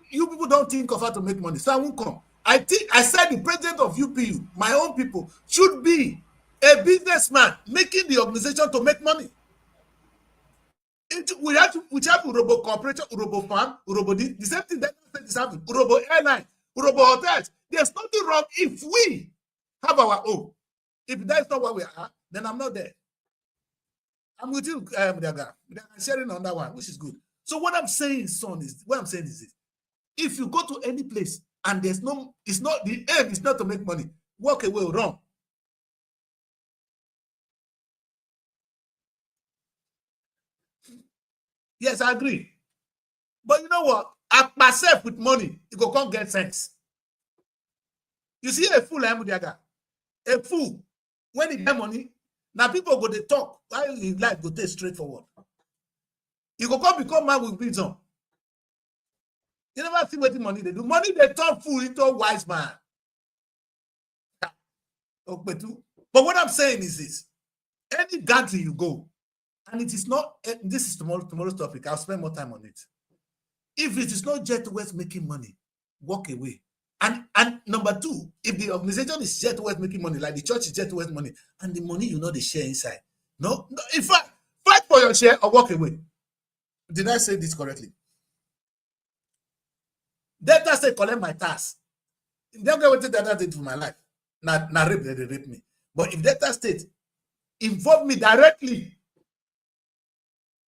you people don't think of how to make money, so I won't come. I said the president of UPU, my own people, should be a businessman making the organization to make money. We have Urobo Corporation, Urobo Farm, Urobo the same thing that is happening. Urobo Airline, Urobo Hotels. There's nothing wrong if we have our own. If that's not what we are, then I'm not there. I'm with you, Mudaga. I'm sharing on that one, which is good. So what I'm saying, son, is this. If you go to any place and the aim is not to make money, walk away, run. Yes, I agree. But you know what? I myself with money, you go come get sense. You see a fool, Mudaga. A fool, when he get money, now people go to talk, while his life go take straightforward. You go come become man with wisdom. You never see what the money they do. Money they turn fool into a wise man. But what I'm saying is this: any country you go, And it is not, this is tomorrow's topic. I'll spend more time on it. If it is not Jet West making money, walk away. And number two, if the organization is Jet West making money, like the church is Jet West money, and the money you know they share inside. No, in fact, fight for your share or walk away. Did I say this correctly? Delta State collect my tax. They don't get what Delta did for my life. Now rape, they rape me. But if Delta State involve me directly,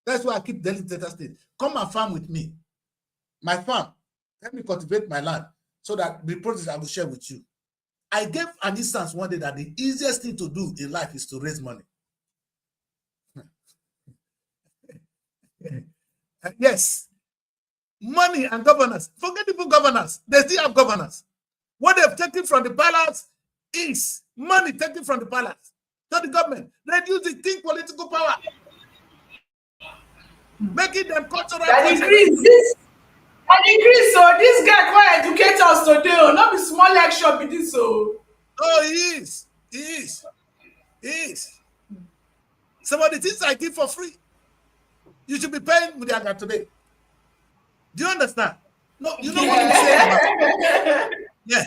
that's why I keep telling Delta State, come and farm with me. My farm, let me cultivate my land so that the produce I will share with you. I gave an instance one day that the easiest thing to do in life is to raise money. Yes. Money and governance. Forget even governance. They still have governance. What they've taken from the palace is money taken from the palace to the government. Reduce the think political power. Making them cultural. That increase this. That increase. So this guy can educate us today. Oh, not be small lecture be this. So. Oh, he is. He is. He is. Some of the things I give for free, you should be paying with that today. Do you understand? No, you know what we're saying about it? Yeah.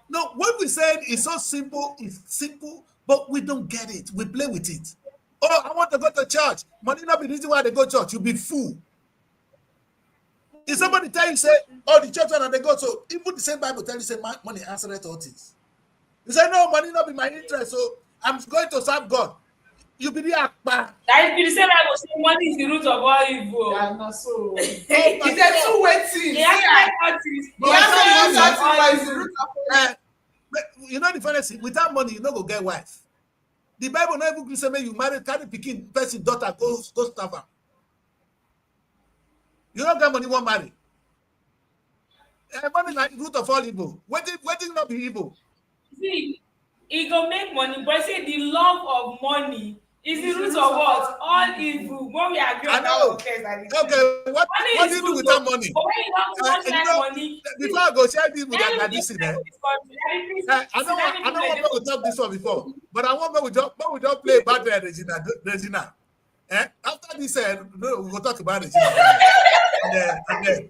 No, what we're saying is so simple, it's simple, but we don't get it. We play with it. Oh, I want to go to church. Money not be the reason why they go to church. You'll be fool. If somebody tell you, say, oh, the church and they go, so even the same Bible tell you, say, money answereth all things. You say, no, money not be my interest, so I'm going to serve God. You be the akpa. That is the same Bible say money is the root of all evil. Yeah, not so. It's a two-way thing. You know the funny thing, without money, you no go get wife. The Bible not even say you marry, carry pikin, person, daughter, go starve her. You don't get money, won't marry. Money like root of all evil. What did not be evil? See, he go make money, but say the love of money is the root of what? All evil. When we agree on that, okay, what do you do without money? But when you don't like money, before I go share this with you, this in there. I don't want to talk this one before, but I want we don't play about Regina. After this, no, we will talk about Regina. and then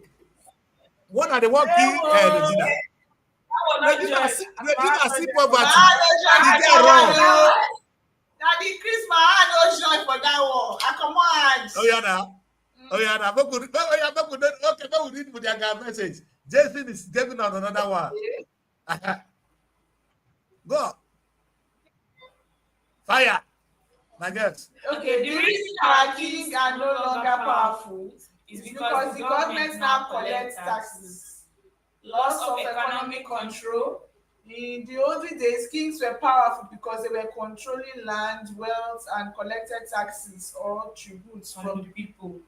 one of the one key Regina. Regina see poverty. They get wrong. Now the Chris man no join for that one. I command. Oh yeah now. Oh yeah now. Okay, we read with their message. Jason is giving on another one. Go. Fire. My girls. Okay, the reason our kings are no longer powerful is because the government now collects taxes. Loss of economic control. In the olden days, kings were powerful because they were controlling land, wealth, and collected taxes or tributes from the people.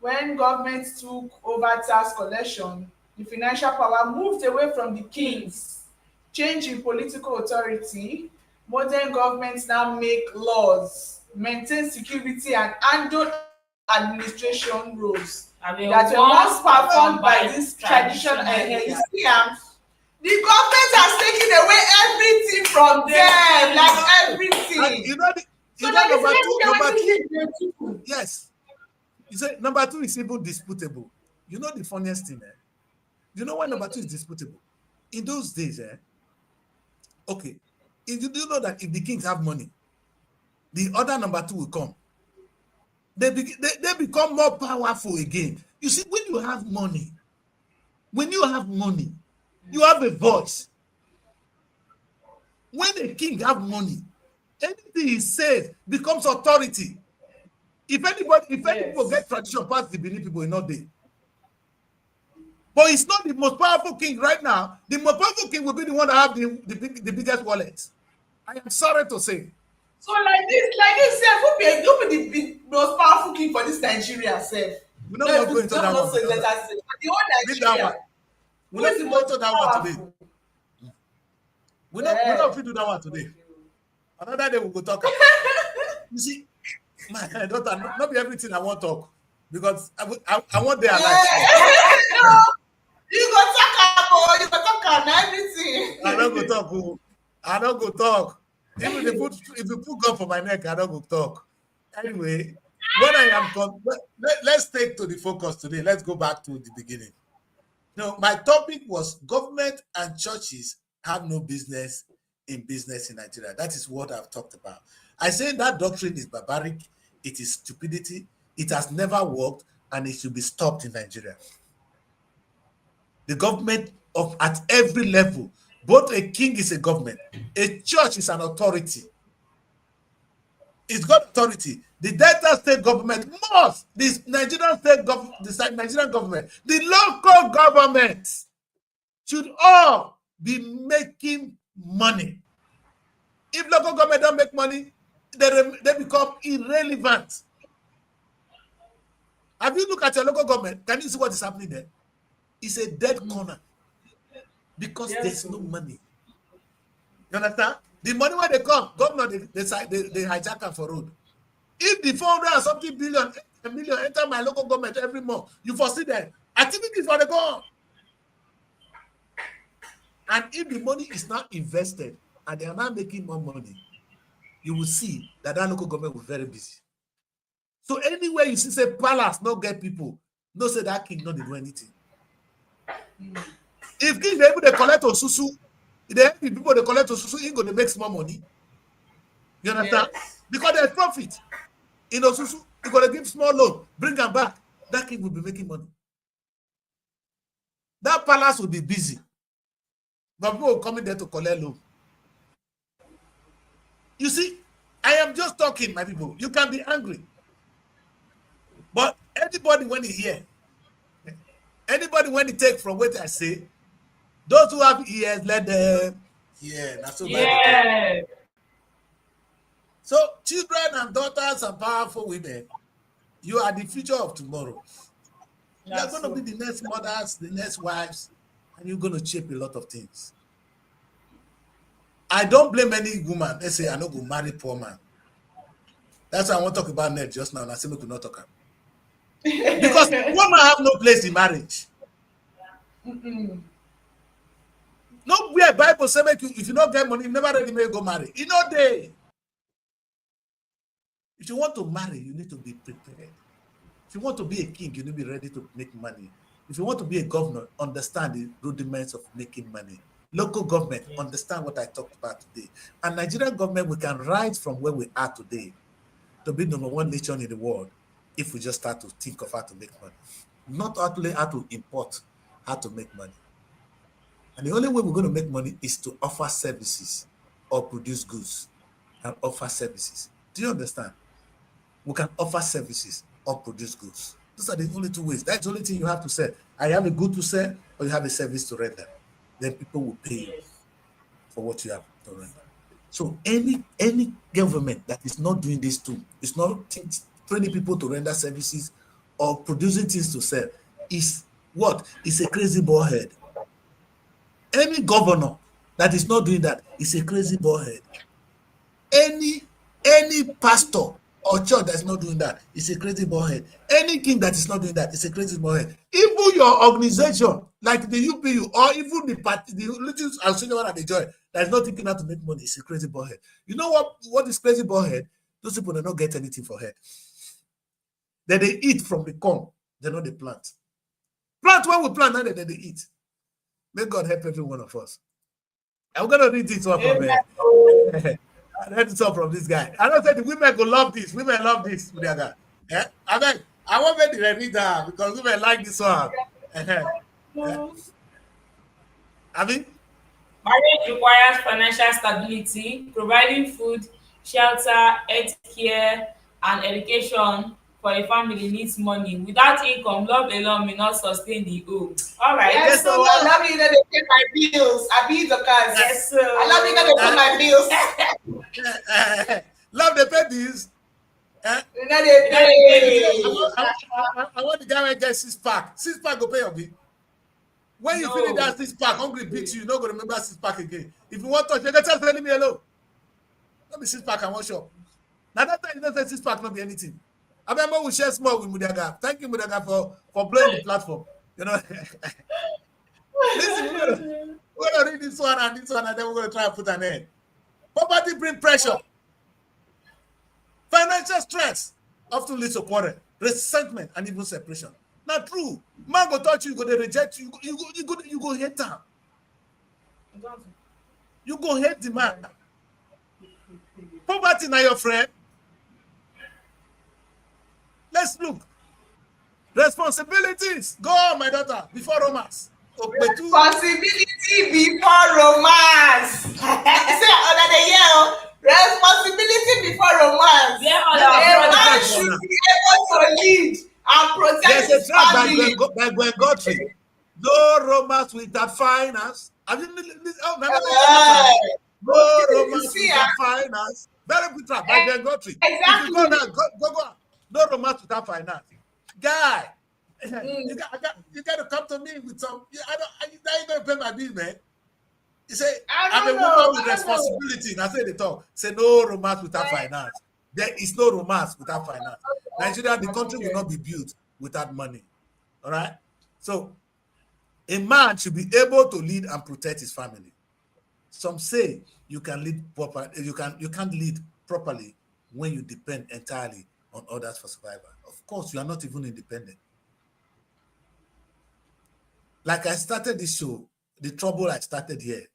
When governments took over tax collection, the financial power moved away from the kings. Change in political authority, modern governments now make laws, maintain security, and handle administration roles that were once performed by this traditional you see, the government has taken away everything from them, like everything. Number two, yes. You say number two is even disputable. You know the funniest thing, You know why number two is disputable? In those days, okay, if you do know that if the kings have money, the other number two will come. They become more powerful again. You see, when you have money, you have a voice. When a king have money, anything he says becomes authority. If any people get tradition past the Benin people, not they. But it's not the most powerful king right now. The most powerful king will be the one that have the biggest wallet. I am sorry to say. So like this, who be the most powerful king for this Nigeria, sef? We don't want to go into that one. The whole Nigeria. We're not going to go into that one today. We're not going to do that one today. Another day we will talk. You see, my daughter, not be everything I want to talk because I want their life. No, you go talk about everything. I don't go talk. Even if you put gun for my neck, I don't go talk. Anyway, what I am let's take to the focus today. Let's go back to the beginning. No, my topic was government and churches have no business in Nigeria. That is what I've talked about. I say that doctrine is barbaric, it is stupidity, it has never worked, and it should be stopped in Nigeria. The government at every level, both a king is a government, a church is an authority. It's got authority. The Delta state government must, the Nigerian government, the local governments should all be making money. If local government don't make money, they become irrelevant. Have you looked at your local government? Can you see what is happening there? It's a dead corner because there's no money. You understand? The money when they come, governor, they hijack them for road. If the 400 and something billion, a million enter my local government every month, you foresee that activities for the go. And if the money is not invested and they are not making more money, you will see that local government will be very busy. So anywhere you see say palace not get people, no say that king not do anything. If king they able to collect Osusu, if they help the people they collect Osusu, he going to make small money. You understand? Yes. Because there's profit in Osusu. You got to give small loan, bring them back. That king will be making money. That palace will be busy. But people will come in there to collect loan. You see, I am just talking, my people. You can be angry. But anybody when he hear, anybody when he take from what I say, those who have ears, let them hear. That's so yeah. So children and daughters and powerful women, you are the future of tomorrow. You are going to be the next mothers, the next wives, and you're going to shape a lot of things. I don't blame any woman. They say, I don't go marry poor man. That's why I want to talk about net just now, and I say we could not talk about. Because women have no place in marriage. Nowhere Bible say make you, if you don't get money, you never ready to go marry. You know they. If you want to marry, you need to be prepared. If you want to be a king, you need to be ready to make money. If you want to be a governor, understand the rudiments of making money. Local government, understand what I talked about today. And Nigerian government, we can rise from where we are today to be number one nation in the world if we just start to think of how to make money. Not only how to import, how to make money. And the only way we're going to make money is to offer services or produce goods and offer services. Do you understand? We can offer services or produce goods. Those are the only two ways. That's the only thing you have to sell. I have a good to sell or you have a service to render. Then people will pay you for what you have to render. So any government that is not doing this too, is not training people to render services or producing things to sell, is what? It's a crazy ballhead. Any governor that is not doing that is a crazy ballhead. Any pastor or church that's not doing that is a crazy ballhead. Any king that is not doing that is a crazy ballhead. Even your organization, like the UPU or even the party, the religious association that they join, that is not thinking how to make money, is a crazy ballhead. You know what is crazy ballhead? Those people do not get anything for head. Then they eat from the corn, they know they plant. Plant when we plant, now they eat. May God help every one of us. I'm going to read this one from I read this one from this guy. I don't say the women go love this. Women love this. Yeah? I want to read that because women like this one. I mean, marriage requires financial stability, providing food, shelter, health care, and education for a family needs money. Without income, love alone may not sustain the home. All right. Yes, so I love you that they pay my bills. I be the cars. Yes, so I love you that they pay my bills. Love the pay bills. I want the guy to get 6-pack. 6-pack go pay your bill. When you finish that 6-pack, hungry beat you, you're not going to remember 6-pack again. If you want to, you can just tell me hello. Not be 6-pack and one shop. Now that time you don't say 6-pack not be anything. I remember we share small with Mudaga. Thank you, Mudaga, for blowing the platform. You know. Listen, we're going to read this one, and then we're going to try and put an end. Poverty brings pressure. Financial stress often leads to quarrel, resentment, and even separation. Now, true, man go touch you, you go they reject you, you go hate him. You go hate the man. Poverty now your friend. Let's look. Responsibilities. Go on, my daughter, before romance. Responsibility before romance. Say another year. Responsibility before romance. Yeah, a man should be able to lead and protect his family. By Gwen Godfrey. No romance without finance. Have you no romance without finance. Very good track by Gwen Godfrey. Exactly. If you go now, go on. No romance without finance. Guy, you got to come to me with some. You going to pay my bill, man. You say, I'm a woman with responsibility. And I say they talk. Say no romance without finance. There is no romance without finance. Nigeria, the country will not be built without money. All right? So, a man should be able to lead and protect his family. Some say you can lead properly. You can't lead properly when you depend entirely on others for survival. Of course, you are not even independent. Like I started this show, the trouble I started here,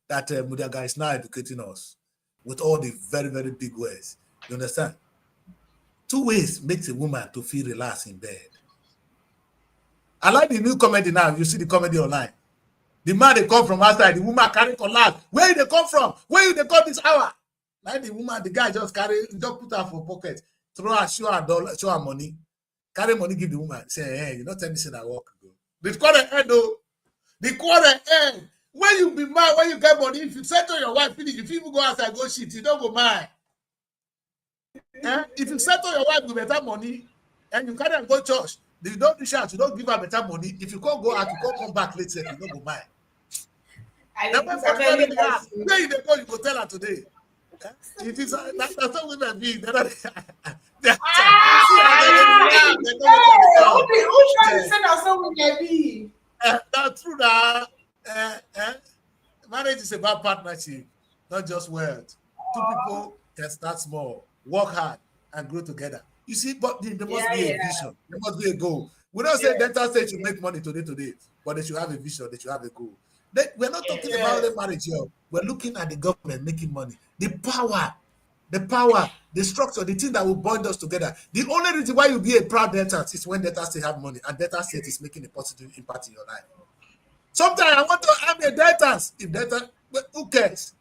that Mudiaga is now educating us with all the very, very big words. You understand? 2 ways makes a woman to feel relaxed in bed. I like the new comedy now. You see the comedy online. The man they come from outside, the woman carry collapse. Where they come from? Where they come this hour? Like the woman, the guy just put her for pocket, throw her, show her money, carry money, give the woman. Say, hey, you not tell me say I walk. The quarter end though. The quarter end. When you be mad, when you get money, if you settle your wife, finish. If you go outside, go shit, you don't go mad. If you settle your wife with better money and you carry and go church, you don't reach out, you don't give her better money. If you can't go out, you can't come back later, you don't go mad. Where you go, you go tell her today. If it's that's what women be. Who's trying to say that's what women be? That's true that marriage is about partnership, not just wealth. 2 people can start small, work hard, and grow together. You see, but there must be a vision. There must be a goal. We don't say dental state should make money today, but they should have a vision. They should have a goal. We're not talking about the marriage here. We're looking at the government making money. The power, the structure, the thing that will bond us together. The only reason why you be a proud dentist is when dentists have money and dentist state is making a positive impact in your life. Sometimes I want to have a dentist. But who cares?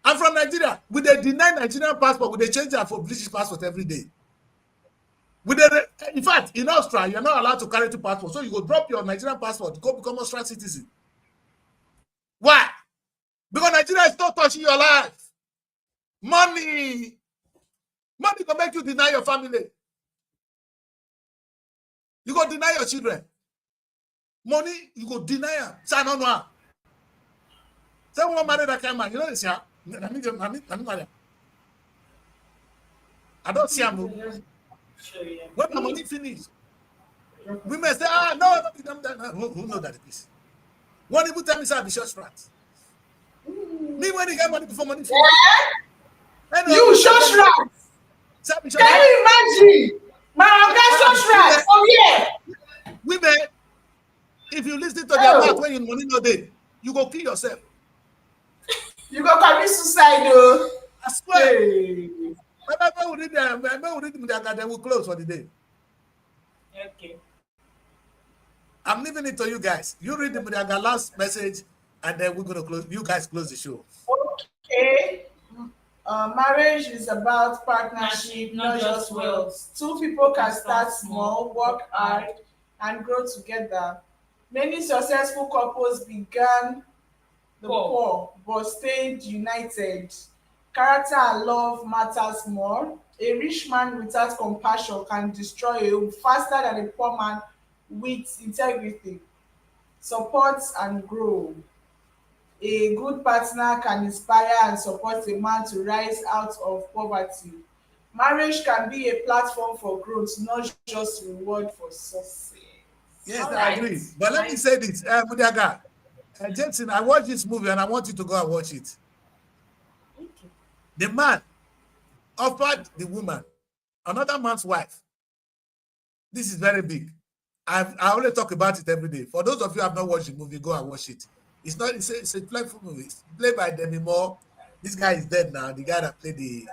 I'm from Nigeria. Would they deny Nigerian passport? Would they change that for British passport every day? In fact, in Australia, you're not allowed to carry 2 passports. So you go drop your Nigerian passport, go become Australian citizen. Why? Because Nigeria is not touching your life. Money can make you deny your family. You go deny your children. Money, you go deny them. Say, I don't know. Say, one marry that kind of man. You know this, yeah? I don't see him. When my money finish, women say, no, who know that piece? One people tell me, say, I be short rats. Me, when you get money before money finish. You short rats. Can you imagine? My short rats. Oh, yeah. Women, if you listen to their mouth when your money no day, you go kill yourself. You go commit suicide, though. I swear. Hey. When we read them, they will close for the day. Okay. I'm leaving it to you guys. You read the last message, and then we're gonna close. You guys close the show. Okay. Marriage is about partnership, not just wealth. 2 people can start small, work hard, and grow together. Many successful couples began the poor but stayed united. Character and love matters more. A rich man without compassion can destroy a home faster than a poor man with integrity. Support and grow. A good partner can inspire and support a man to rise out of poverty. Marriage can be a platform for growth, not just reward for success. Yes, I agree. But let me say this, Mudiaga, Jensen, I watched this movie and I want you to go and watch it. The man offered the woman another man's wife. This is very big. I only talk about it every day. For those of you who have not watched the movie, go and watch it. It's a playful movie. It's played by Demi Moore. This guy is dead now. The guy that played the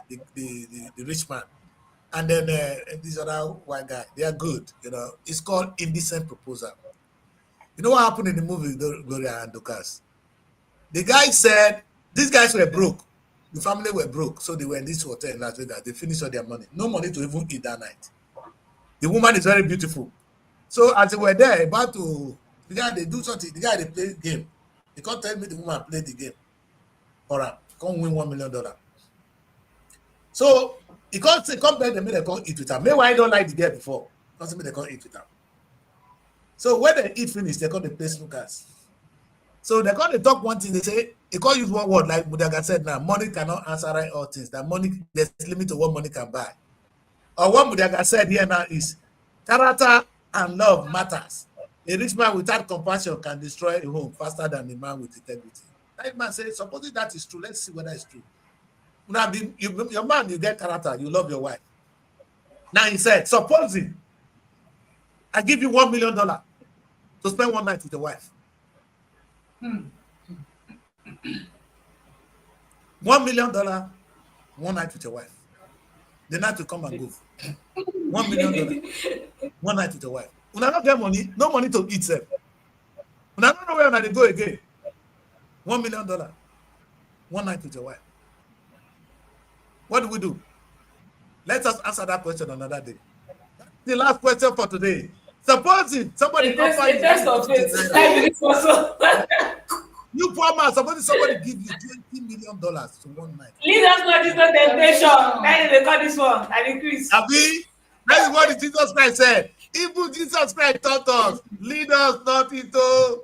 rich man. And then this other white guy. They are good. It's called Indecent Proposal. You know what happened in the movie, Gloria and Dorcas? The guy said these guys were broke. The family were broke. So they were in this hotel in Las Vegas. They finished all their money. No money to even eat that night. The woman is very beautiful. So as they were there, the guy, they do something. The guy, they play the game. They can't tell me the woman played the game. All right, can't win $1 million. So he can't say, come back, they can't eat with her. Maybe I don't like the girl before. Because they can't eat with her. So when they eat finish, they call the play snookers. So they can't talk one thing, they say, they can't use one word, like Mudaga said now, money cannot answer right all things. That money, there's a limit to what money can buy. Or what Mudaga said here now is, character and love matters. A rich man without compassion can destroy a home faster than a man with integrity. That man says, supposing that is true, let's see whether it's true. Now, your man, you get character, you love your wife. Now he said, supposing I give you $1 million to spend one night with your wife. $1 million, one night with your wife. The night will come and go. $1 million, one night with your wife. When I don't get money, no money to eat, sir. When I don't know where they go again. $1 million, one night with your wife. What do we do? Let us answer that question another day. That's the last question for today. Supposing somebody offer you you poor man, supposing somebody give you $20 million to one night. Lead us not into temptation. That is they call this one. I increase. Abi, that is what Jesus Christ said. Even Jesus Christ taught us, lead us not into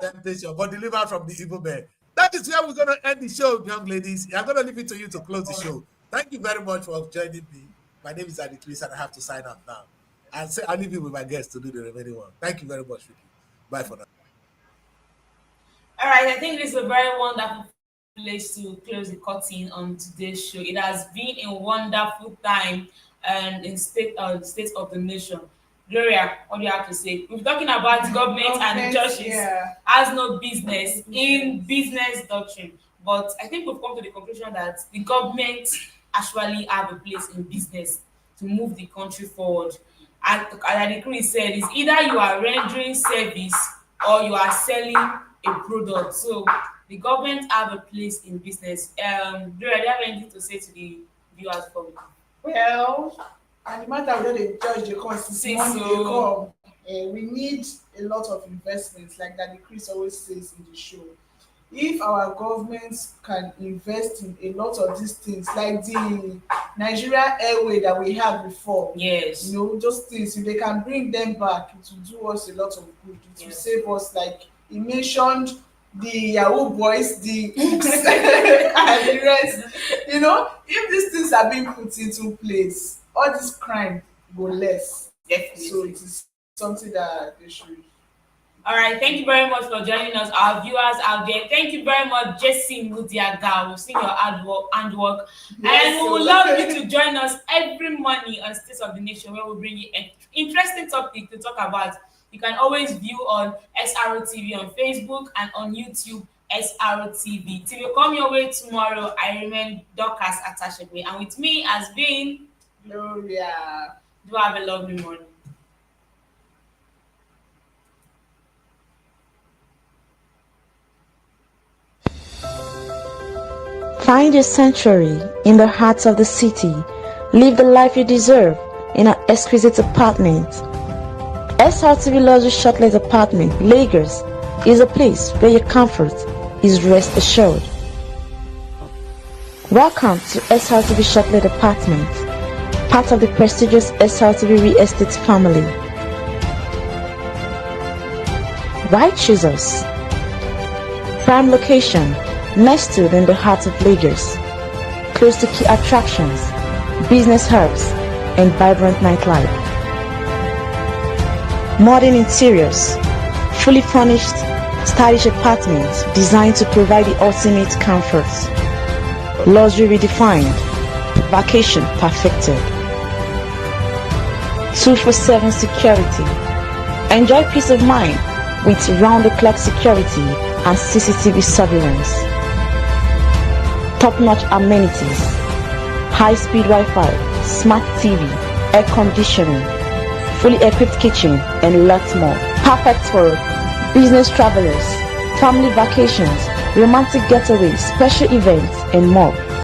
temptation, but deliver us from the evil man. That is where we're going to end the show, young ladies. I'm going to leave it to you to close the show. Thank you very much for joining me. My name is Aditris, and I have to sign off now. I'll leave you with my guests to do the remaining one. Thank you very much, Vicky. Bye for now. All right, I think this is a very wonderful place to close the curtain on today's show. It has been a wonderful time and in state of the nation. Gloria, what do you have to say? We're talking about the government and the churches has no business in business doctrine. But I think we've come to the conclusion that the government actually have a place in business to move the country forward. As the Chris said, it's either you are rendering service or you are selling a product. So the government have a place in business. Gloria, do you have anything to say to the viewers for me? Well, and the matter whether they judge the constitution, we need a lot of investments, like that Chris always says in the show. If our governments can invest in a lot of these things, like the Nigeria Airway that we had before, yes, those things, if they can bring them back, it will do us a lot of good. It will save us, like he mentioned, the Yahoo boys, the and the rest. If these things are being put into place, all this crime go less. Definitely. So it is something that they should. All right, thank you very much for joining us, our viewers out there. Thank you very much, Jesse Mudiaga. We've seen your handwork. Yes, and we would love you to join us every morning on State of the Nation, where we bring you an interesting topic to talk about. You can always view on SRO TV on Facebook and on YouTube, SRO TV. Till you come your way tomorrow, I remain Dorcas Atashegbe. And with me has been Gloria. Do have a lovely morning. Find your sanctuary in the heart of the city. Live the life you deserve in an exquisite apartment. SRTV Luxury Shortlet Apartment, Lagos, is a place where your comfort is rest assured. Welcome to SRTV Shortlet Apartment, part of the prestigious SRTV Real Estate family. Why choose us? Prime location, nestled in the heart of Lagos, close to key attractions, business hubs, and vibrant nightlife. Modern interiors, fully furnished, stylish apartments designed to provide the ultimate comfort. Luxury redefined, vacation perfected. 24/7 security. Enjoy peace of mind with round-the-clock security and CCTV surveillance. Top-notch amenities, high-speed Wi-Fi, smart TV, air conditioning, fully equipped kitchen, and lots more. Perfect for business travelers, family vacations, romantic getaways, special events, and more.